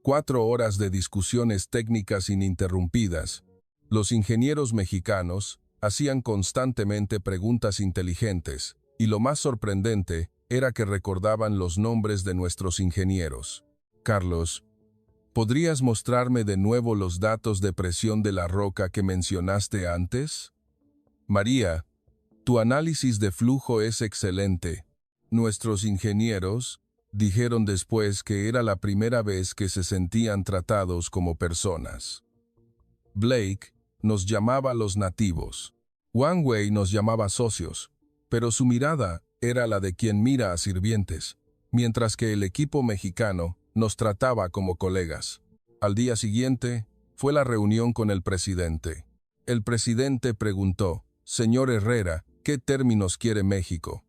4 horas de discusiones técnicas ininterrumpidas. Los ingenieros mexicanos hacían constantemente preguntas inteligentes, y lo más sorprendente era que recordaban los nombres de nuestros ingenieros. Carlos, ¿podrías mostrarme de nuevo los datos de presión de la roca que mencionaste antes? María, tu análisis de flujo es excelente. Nuestros ingenieros dijeron después que era la primera vez que se sentían tratados como personas. Blake nos llamaba los nativos. Wang Wei nos llamaba socios, pero su mirada era la de quien mira a sirvientes, mientras que el equipo mexicano nos trataba como colegas. Al día siguiente, fue la reunión con el presidente. El presidente preguntó, «Señor Herrera, ¿qué términos quiere México?».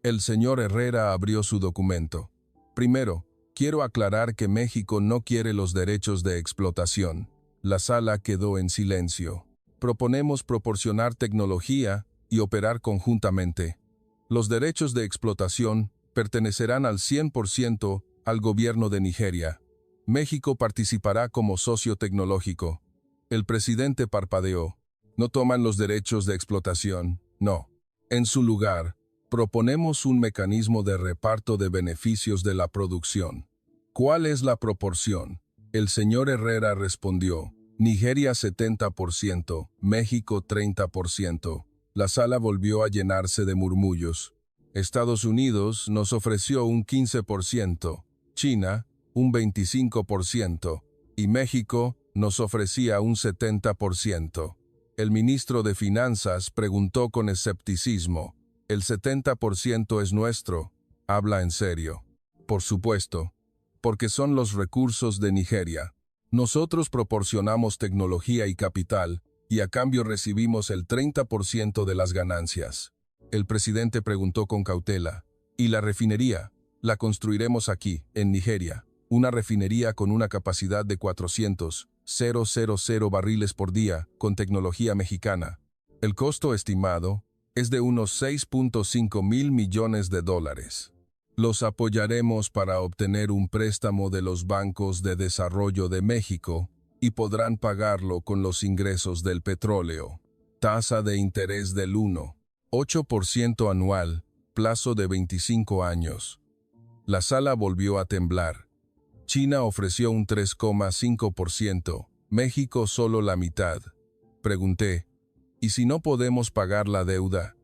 El señor Herrera abrió su documento. «Primero, quiero aclarar que México no quiere los derechos de explotación». La sala quedó en silencio. «Proponemos proporcionar tecnología y operar conjuntamente. Los derechos de explotación pertenecerán al 100% al gobierno de Nigeria. México participará como socio tecnológico». El presidente parpadeó. «No toman los derechos de explotación, no. En su lugar, proponemos un mecanismo de reparto de beneficios de la producción». «¿Cuál es la proporción?». El señor Herrera respondió, «Nigeria 70%, México 30%. La sala volvió a llenarse de murmullos. Estados Unidos nos ofreció un 15%, China un 25% y México nos ofrecía un 70%. El ministro de Finanzas preguntó con escepticismo, «¿El 70% es nuestro? ¿Habla en serio?». «Por supuesto, porque son los recursos de Nigeria. Nosotros proporcionamos tecnología y capital, y a cambio recibimos el 30% de las ganancias». El presidente preguntó con cautela, «¿Y la refinería?». «La construiremos aquí, en Nigeria. Una refinería con una capacidad de 400,000 barriles por día, con tecnología mexicana. El costo estimado es de unos 6.5 mil millones de dólares. Los apoyaremos para obtener un préstamo de los bancos de desarrollo de México y podrán pagarlo con los ingresos del petróleo. Tasa de interés del 1,8% anual, plazo de 25 años. La sala volvió a temblar. China ofreció un 3,5%, México solo la mitad. Pregunté, «¿Y si no podemos pagar la deuda?».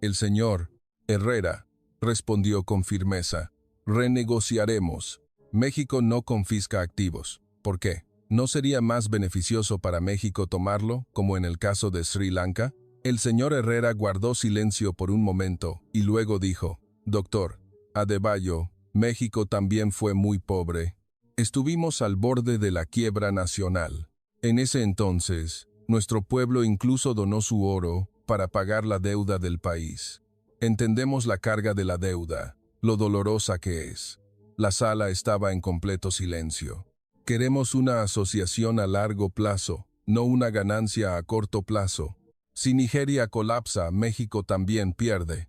El señor Herrera respondió con firmeza, «Renegociaremos. México no confisca activos. ¿Por qué? ¿No sería más beneficioso para México tomarlo, como en el caso de Sri Lanka?». El señor Herrera guardó silencio por un momento y luego dijo, «Doctor Adebayo, México también fue muy pobre. Estuvimos al borde de la quiebra nacional. En ese entonces, nuestro pueblo incluso donó su oro para pagar la deuda del país. Entendemos la carga de la deuda, lo dolorosa que es». La sala estaba en completo silencio. «Queremos una asociación a largo plazo, no una ganancia a corto plazo. Si Nigeria colapsa, México también pierde.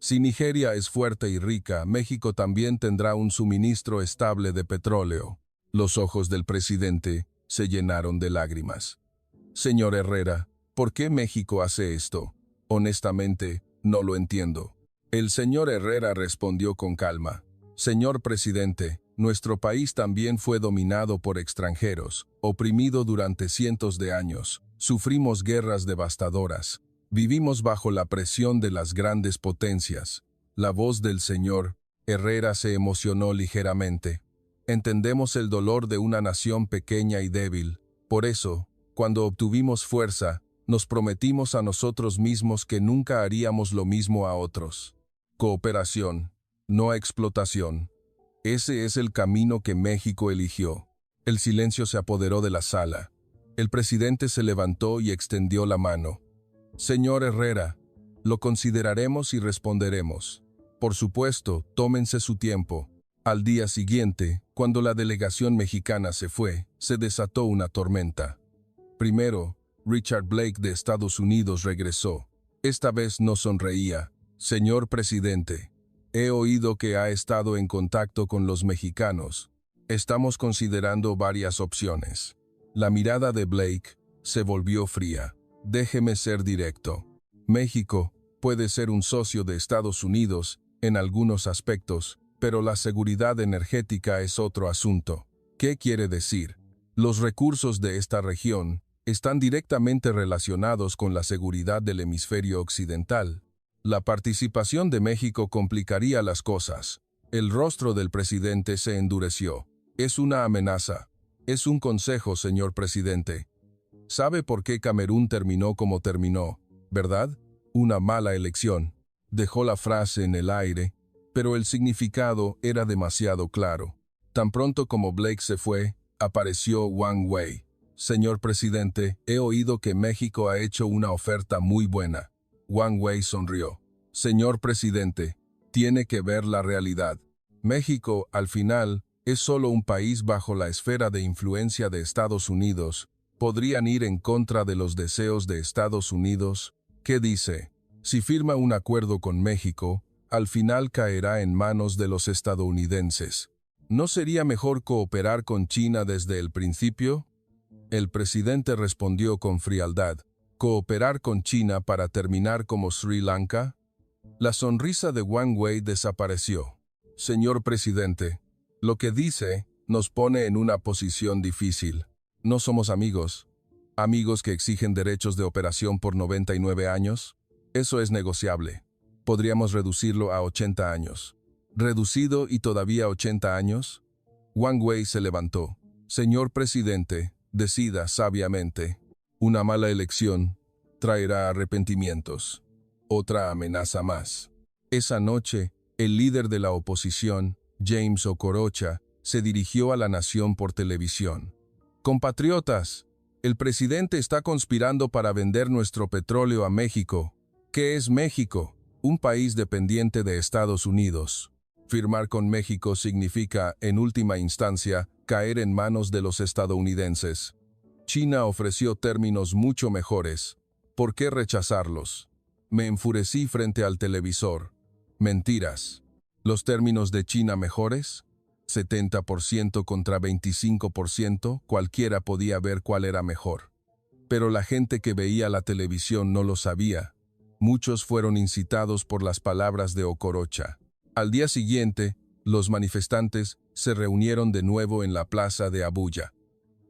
Si Nigeria es fuerte y rica, México también tendrá un suministro estable de petróleo». Los ojos del presidente se llenaron de lágrimas. «Señor Herrera, ¿por qué México hace esto? Honestamente, no lo entiendo». El señor Herrera respondió con calma, «Señor presidente, nuestro país también fue dominado por extranjeros, oprimido durante cientos de años. Sufrimos guerras devastadoras. Vivimos bajo la presión de las grandes potencias». La voz del señor Herrera se emocionó ligeramente. «Entendemos el dolor de una nación pequeña y débil. Por eso, cuando obtuvimos fuerza, nos prometimos a nosotros mismos que nunca haríamos lo mismo a otros. Cooperación, no explotación. Ese es el camino que México eligió». El silencio se apoderó de la sala. El presidente se levantó y extendió la mano. «Señor Herrera, lo consideraremos y responderemos. Por supuesto, tómense su tiempo». Al día siguiente, cuando la delegación mexicana se fue, se desató una tormenta. Primero, Richard Blake de Estados Unidos regresó. Esta vez no sonreía. «Señor presidente, he oído que ha estado en contacto con los mexicanos. Estamos considerando varias opciones». La mirada de Blake se volvió fría. «Déjeme ser directo. México puede ser un socio de Estados Unidos en algunos aspectos, pero la seguridad energética es otro asunto». ¿Qué quiere decir? Los recursos de esta región están directamente relacionados con la seguridad del hemisferio occidental. La participación de México complicaría las cosas. El rostro del presidente se endureció. «Es una amenaza. Es un consejo, señor presidente. Sabe por qué Camerún terminó como terminó, ¿verdad? Una mala elección». Dejó la frase en el aire, pero el significado era demasiado claro. Tan pronto como Blake se fue, apareció Wang Wei. Señor presidente, he oído que México ha hecho una oferta muy buena. Wang Wei sonrió. Señor presidente, tiene que ver la realidad. México, al final, es solo un país bajo la esfera de influencia de Estados Unidos. ¿Podrían ir en contra de los deseos de Estados Unidos? ¿Qué dice? Si firma un acuerdo con México, al final caerá en manos de los estadounidenses. ¿No sería mejor cooperar con China desde el principio? El presidente respondió con frialdad. ¿Cooperar con China para terminar como Sri Lanka? La sonrisa de Wang Wei desapareció. Señor presidente, lo que dice nos pone en una posición difícil. No somos amigos. ¿Amigos que exigen derechos de operación por 99 años? Eso es negociable. Podríamos reducirlo a 80 años. ¿Reducido y todavía 80 años? Wang Wei se levantó. Señor presidente, decida sabiamente. Una mala elección traerá arrepentimientos. Otra amenaza más. Esa noche, el líder de la oposición, James Okorocha, se dirigió a la nación por televisión. Compatriotas, el presidente está conspirando para vender nuestro petróleo a México. ¿Qué es México? Un país dependiente de Estados Unidos. Firmar con México significa, en última instancia, caer en manos de los estadounidenses. China ofreció términos mucho mejores. ¿Por qué rechazarlos? Me enfurecí frente al televisor. Mentiras. ¿Los términos de China mejores? 70% contra 25%, cualquiera podía ver cuál era mejor. Pero la gente que veía la televisión no lo sabía. Muchos fueron incitados por las palabras de Okorocha. Al día siguiente, los manifestantes se reunieron de nuevo en la plaza de Abuya.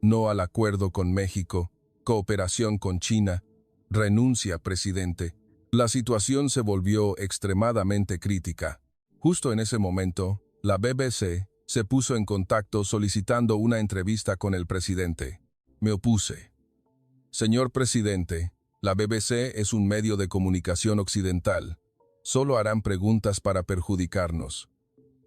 No al acuerdo con México, cooperación con China, renuncia, presidente. La situación se volvió extremadamente crítica. Justo en ese momento, la BBC se puso en contacto solicitando una entrevista con el presidente. Me opuse. Señor presidente, la BBC es un medio de comunicación occidental. Solo harán preguntas para perjudicarnos.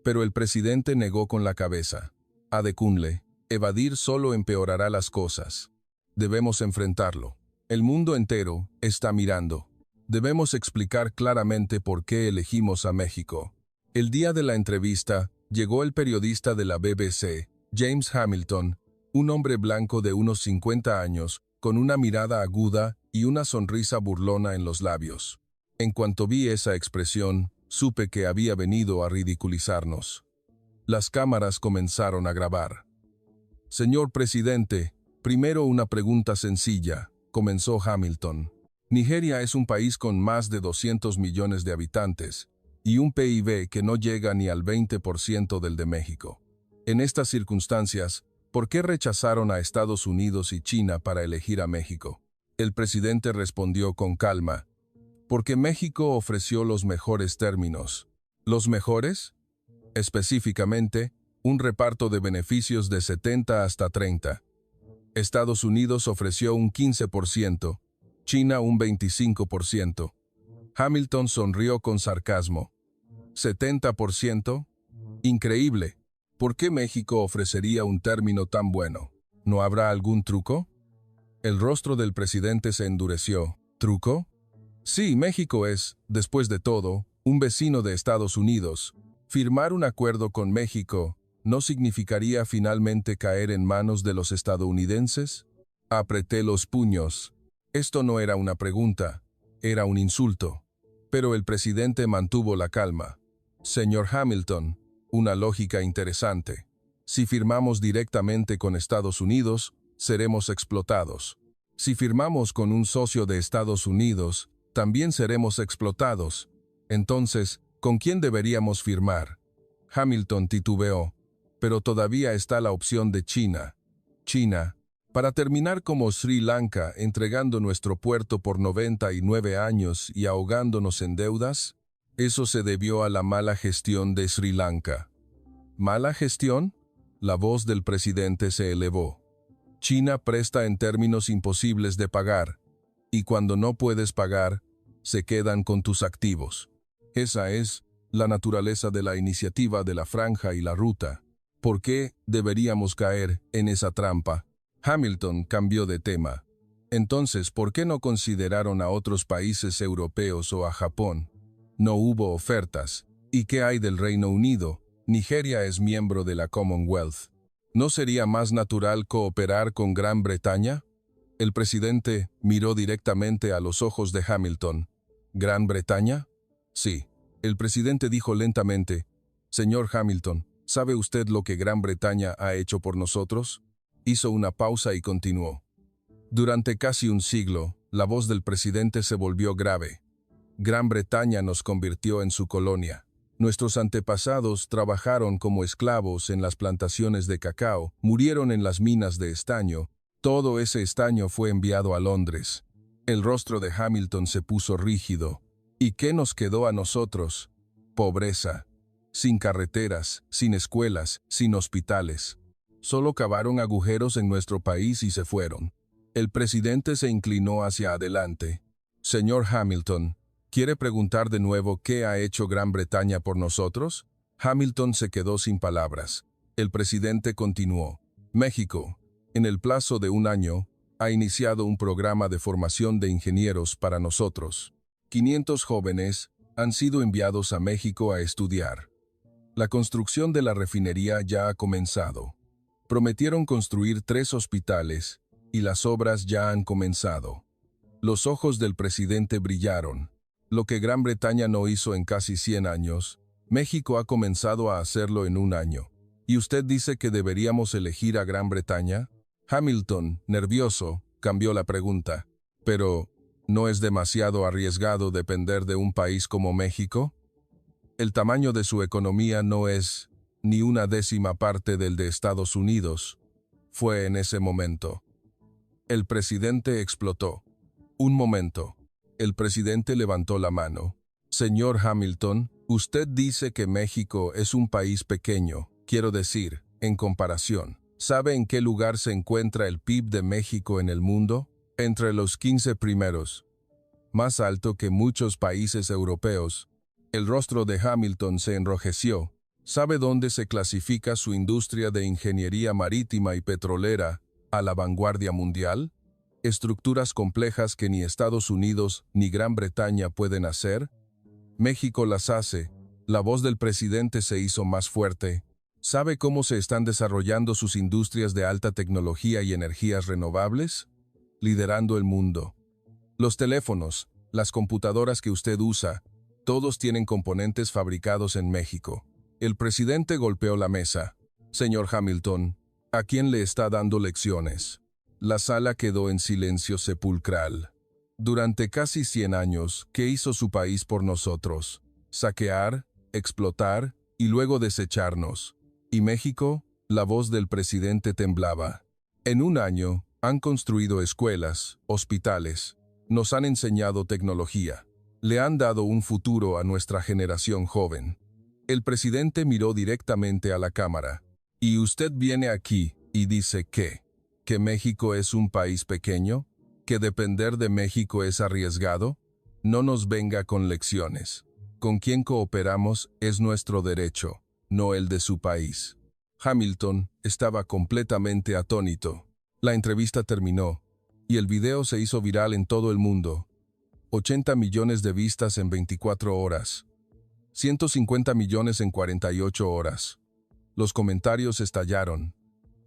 Pero el presidente negó con la cabeza. Adekunle, evadir solo empeorará las cosas. Debemos enfrentarlo. El mundo entero está mirando. Debemos explicar claramente por qué elegimos a México. El día de la entrevista, llegó el periodista de la BBC, James Hamilton, un hombre blanco de unos 50 años, con una mirada aguda y una sonrisa burlona en los labios. En cuanto vi esa expresión, supe que había venido a ridiculizarnos. Las cámaras comenzaron a grabar. Señor presidente, primero una pregunta sencilla, comenzó Hamilton. Nigeria es un país con más de 200 millones de habitantes y un PIB que no llega ni al 20% del de México. En estas circunstancias, ¿por qué rechazaron a Estados Unidos y China para elegir a México? El presidente respondió con calma. Porque México ofreció los mejores términos. ¿Los mejores? Específicamente, un reparto de beneficios de 70 hasta 30. Estados Unidos ofreció un 15%, China un 25%. Hamilton sonrió con sarcasmo. ¿70%? Increíble. ¿Por qué México ofrecería un término tan bueno? ¿No habrá algún truco? El rostro del presidente se endureció. ¿Truco? Sí, México es, después de todo, un vecino de Estados Unidos. Firmar un acuerdo con México ¿no significaría finalmente caer en manos de los estadounidenses? Apreté los puños. Esto no era una pregunta, era un insulto. Pero el presidente mantuvo la calma. Señor Hamilton, una lógica interesante. Si firmamos directamente con Estados Unidos, seremos explotados. Si firmamos con un socio de Estados Unidos, también seremos explotados. Entonces, ¿con quién deberíamos firmar? Hamilton titubeó. Pero todavía está la opción de China. China, para terminar como Sri Lanka, entregando nuestro puerto por 99 años y ahogándonos en deudas, eso se debió a la mala gestión de Sri Lanka. ¿Mala gestión? La voz del presidente se elevó. China presta en términos imposibles de pagar, y cuando no puedes pagar, se quedan con tus activos. Esa es la naturaleza de la iniciativa de la Franja y la Ruta. ¿Por qué deberíamos caer en esa trampa? Hamilton cambió de tema. Entonces, ¿por qué no consideraron a otros países europeos o a Japón? No hubo ofertas. ¿Y qué hay del Reino Unido? Nigeria es miembro de la Commonwealth. ¿No sería más natural cooperar con Gran Bretaña? El presidente miró directamente a los ojos de Hamilton. ¿Gran Bretaña? Sí. El presidente dijo lentamente, «Señor Hamilton, ¿sabe usted lo que Gran Bretaña ha hecho por nosotros?» Hizo una pausa y continuó. Durante casi un siglo, la voz del presidente se volvió grave. Gran Bretaña nos convirtió en su colonia. Nuestros antepasados trabajaron como esclavos en las plantaciones de cacao, murieron en las minas de estaño. Todo ese estaño fue enviado a Londres. El rostro de Hamilton se puso rígido. ¿Y qué nos quedó a nosotros? Pobreza. Sin carreteras, sin escuelas, sin hospitales. Solo cavaron agujeros en nuestro país y se fueron. El presidente se inclinó hacia adelante. Señor Hamilton, ¿quiere preguntar de nuevo qué ha hecho Gran Bretaña por nosotros? Hamilton se quedó sin palabras. El presidente continuó. México, en el plazo de un año, ha iniciado un programa de formación de ingenieros para nosotros. 500 jóvenes han sido enviados a México a estudiar. La construcción de la refinería ya ha comenzado. Prometieron construir 3 hospitales y las obras ya han comenzado. Los ojos del presidente brillaron. Lo que Gran Bretaña no hizo en casi 100 años, México ha comenzado a hacerlo en un año. ¿Y usted dice que deberíamos elegir a Gran Bretaña? Hamilton, nervioso, cambió la pregunta. Pero, ¿no es demasiado arriesgado depender de un país como México? El tamaño de su economía no es ni una décima parte del de Estados Unidos. Fue en ese momento. El presidente explotó. Un momento. El presidente levantó la mano. Señor Hamilton, usted dice que México es un país pequeño, quiero decir, en comparación. ¿Sabe en qué lugar se encuentra el PIB de México en el mundo? Entre los 15 primeros. Más alto que muchos países europeos. El rostro de Hamilton se enrojeció. ¿Sabe dónde se clasifica su industria de ingeniería marítima y petrolera a la vanguardia mundial? Estructuras complejas que ni Estados Unidos ni Gran Bretaña pueden hacer. México las hace. La voz del presidente se hizo más fuerte. ¿Sabe cómo se están desarrollando sus industrias de alta tecnología y energías renovables? Liderando el mundo. Los teléfonos, las computadoras que usted usa, todos tienen componentes fabricados en México. El presidente golpeó la mesa. Señor Hamilton, ¿a quién le está dando lecciones? La sala quedó en silencio sepulcral. Durante casi 100 años, ¿qué hizo su país por nosotros? Saquear, explotar y luego desecharnos. ¿Y México? La voz del presidente temblaba. En un año, han construido escuelas, hospitales, nos han enseñado tecnología, le han dado un futuro a nuestra generación joven. El presidente miró directamente a la cámara. ¿Y usted viene aquí y dice qué? ¿Que México es un país pequeño? ¿Que depender de México es arriesgado? No nos venga con lecciones. Con quien cooperamos es nuestro derecho, no el de su país. Hamilton estaba completamente atónito. La entrevista terminó, y el video se hizo viral en todo el mundo. 80 millones de vistas en 24 horas. 150 millones en 48 horas. Los comentarios estallaron.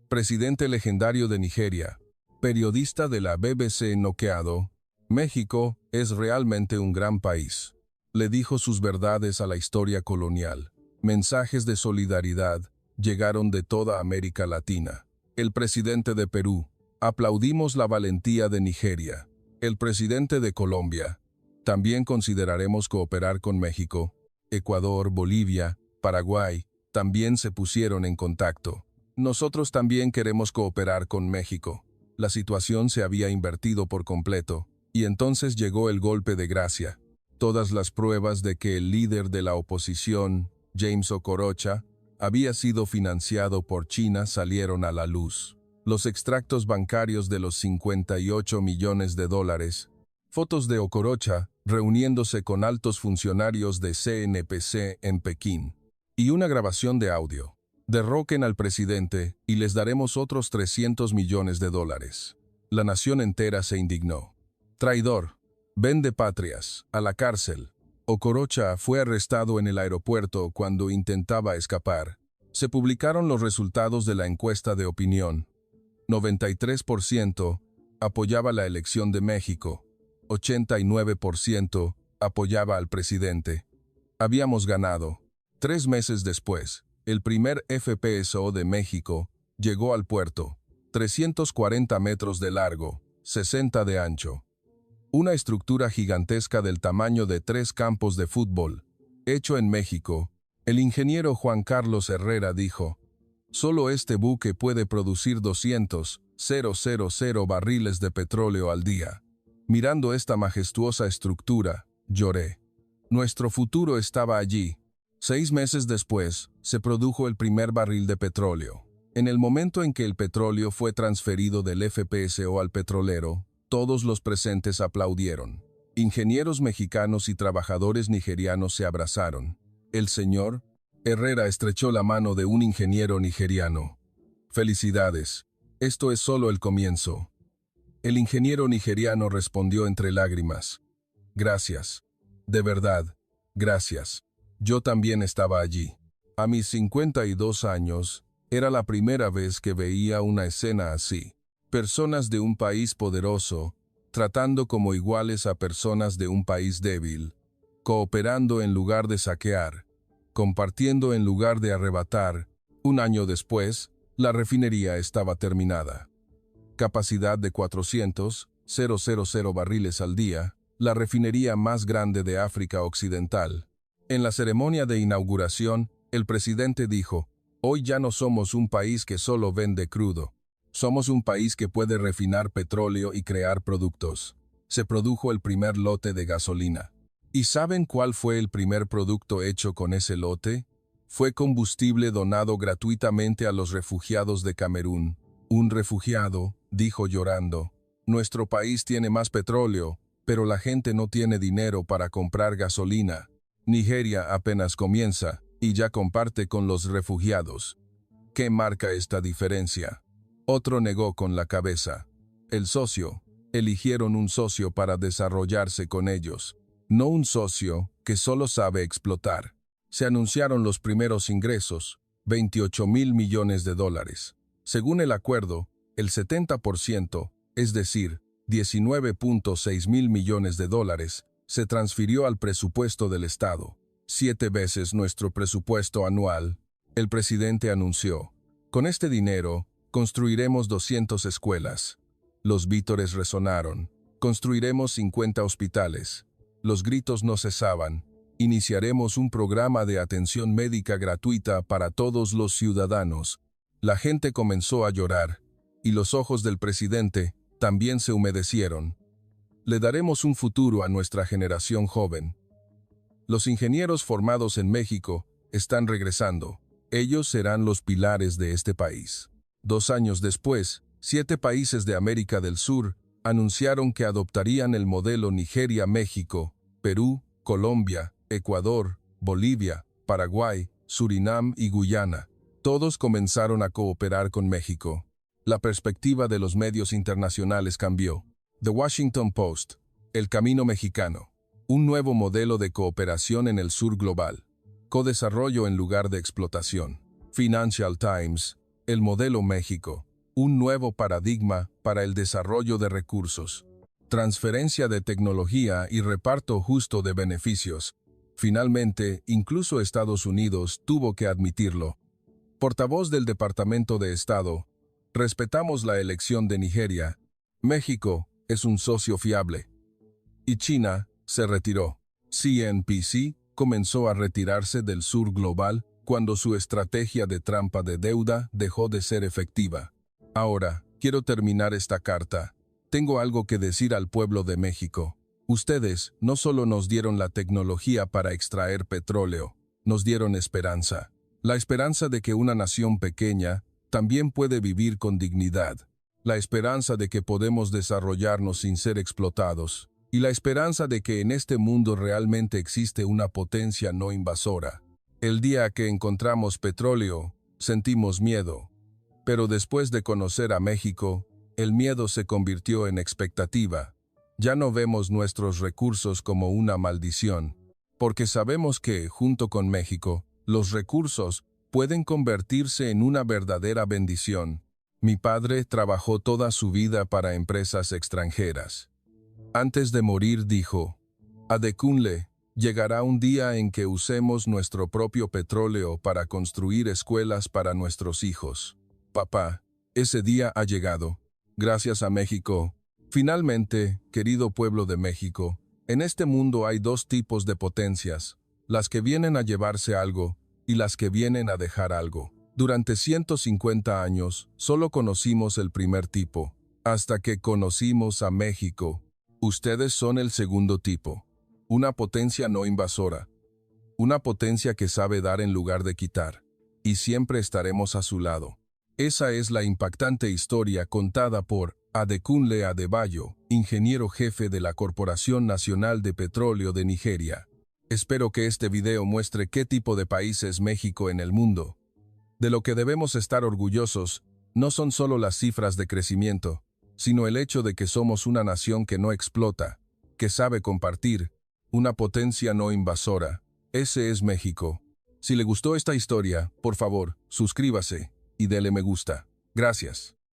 Presidente legendario de Nigeria, periodista de la BBC noqueado, México es realmente un gran país. Le dijo sus verdades a la historia colonial. Mensajes de solidaridad llegaron de toda América Latina. El presidente de Perú, aplaudimos la valentía de Nigeria. El presidente de Colombia, también consideraremos cooperar con México. Ecuador, Bolivia, Paraguay, también se pusieron en contacto. Nosotros también queremos cooperar con México. La situación se había invertido por completo, y entonces llegó el golpe de gracia. Todas las pruebas de que el líder de la oposición, James Okorocha, había sido financiado por China salieron a la luz. Los extractos bancarios de los 58 millones de dólares, fotos de Okorocha reuniéndose con altos funcionarios de CNPC en Pekín, y una grabación de audio. Derroquen al presidente y les daremos otros 300 millones de dólares. La nación entera se indignó. Traidor, vende patrias, a la cárcel. Okorocha fue arrestado en el aeropuerto cuando intentaba escapar. Se publicaron los resultados de la encuesta de opinión. 93% apoyaba la elección de México. 89% apoyaba al presidente. Habíamos ganado. 3 meses después, el primer FPSO de México llegó al puerto. 340 metros de largo, 60 de ancho. Una estructura gigantesca del tamaño de 3 campos de fútbol. Hecho en México, el ingeniero Juan Carlos Herrera dijo: solo este buque puede producir 200,000 barriles de petróleo al día. Mirando esta majestuosa estructura, lloré. Nuestro futuro estaba allí. 6 meses después, se produjo el primer barril de petróleo. En el momento en que el petróleo fue transferido del FPSO al petrolero, todos los presentes aplaudieron. Ingenieros mexicanos y trabajadores nigerianos se abrazaron. El señor Herrera estrechó la mano de un ingeniero nigeriano. «Felicidades, esto es solo el comienzo». El ingeniero nigeriano respondió entre lágrimas: «Gracias, de verdad, gracias. Yo también estaba allí». A mis 52 años, era la primera vez que veía una escena así. Personas de un país poderoso, tratando como iguales a personas de un país débil, cooperando en lugar de saquear, compartiendo en lugar de arrebatar. Un año después, la refinería estaba terminada. Capacidad de 400,000 barriles al día, la refinería más grande de África Occidental. En la ceremonia de inauguración, el presidente dijo: «Hoy ya no somos un país que solo vende crudo. Somos un país que puede refinar petróleo y crear productos». Se produjo el primer lote de gasolina. ¿Y saben cuál fue el primer producto hecho con ese lote? Fue combustible donado gratuitamente a los refugiados de Camerún. Un refugiado dijo llorando: «Nuestro país tiene más petróleo, pero la gente no tiene dinero para comprar gasolina». Nigeria apenas comienza y ya comparte con los refugiados. ¿Qué marca esta diferencia? Otro negó con la cabeza. El socio. Eligieron un socio para desarrollarse con ellos, no un socio que solo sabe explotar. Se anunciaron los primeros ingresos, 28,000 millones de dólares. Según el acuerdo, el 70%, es decir, 19,6 mil millones de dólares, se transfirió al presupuesto del Estado, 7 veces nuestro presupuesto anual. El presidente anunció: «Con este dinero, construiremos 200 escuelas». Los vítores resonaron. «Construiremos 50 hospitales». Los gritos no cesaban. «Iniciaremos un programa de atención médica gratuita para todos los ciudadanos». La gente comenzó a llorar, y los ojos del presidente también se humedecieron. «Le daremos un futuro a nuestra generación joven». Los ingenieros formados en México están regresando. Ellos serán los pilares de este país. 2 años después, 7 países de América del Sur anunciaron que adoptarían el modelo Nigeria-México, Perú, Colombia, Ecuador, Bolivia, Paraguay, Surinam y Guyana. Todos comenzaron a cooperar con México. La perspectiva de los medios internacionales cambió. The Washington Post, el camino mexicano. Un nuevo modelo de cooperación en el sur global. Codesarrollo en lugar de explotación. Financial Times, el modelo México. Un nuevo paradigma para el desarrollo de recursos. Transferencia de tecnología y reparto justo de beneficios. Finalmente, incluso Estados Unidos tuvo que admitirlo. Portavoz del Departamento de Estado: respetamos la elección de Nigeria. México es un socio fiable. Y China se retiró. CNBC comenzó a retirarse del sur global cuando su estrategia de trampa de deuda dejó de ser efectiva. Ahora, quiero terminar esta carta. Tengo algo que decir al pueblo de México. Ustedes no solo nos dieron la tecnología para extraer petróleo, nos dieron esperanza. La esperanza de que una nación pequeña también puede vivir con dignidad. La esperanza de que podemos desarrollarnos sin ser explotados. Y la esperanza de que en este mundo realmente existe una potencia no invasora. El día que encontramos petróleo, sentimos miedo. Pero después de conocer a México, el miedo se convirtió en expectativa. Ya no vemos nuestros recursos como una maldición, porque sabemos que, junto con México, los recursos pueden convertirse en una verdadera bendición. Mi padre trabajó toda su vida para empresas extranjeras. Antes de morir dijo, Adekunle, llegará un día en que usemos nuestro propio petróleo para construir escuelas para nuestros hijos. Papá, ese día ha llegado. Gracias a México. Finalmente, querido pueblo de México, en este mundo hay dos tipos de potencias, las que vienen a llevarse algo y las que vienen a dejar algo. Durante 150 años, solo conocimos el primer tipo, hasta que conocimos a México. Ustedes son el segundo tipo, una potencia no invasora, una potencia que sabe dar en lugar de quitar, y siempre estaremos a su lado. Esa es la impactante historia contada por Adekunle Adebayo, ingeniero jefe de la Corporación Nacional de Petróleo de Nigeria. Espero que este video muestre qué tipo de país es México en el mundo. De lo que debemos estar orgullosos no son solo las cifras de crecimiento, sino el hecho de que somos una nación que no explota, que sabe compartir, una potencia no invasora. Ese es México. Si le gustó esta historia, por favor, suscríbase y dele me gusta. Gracias.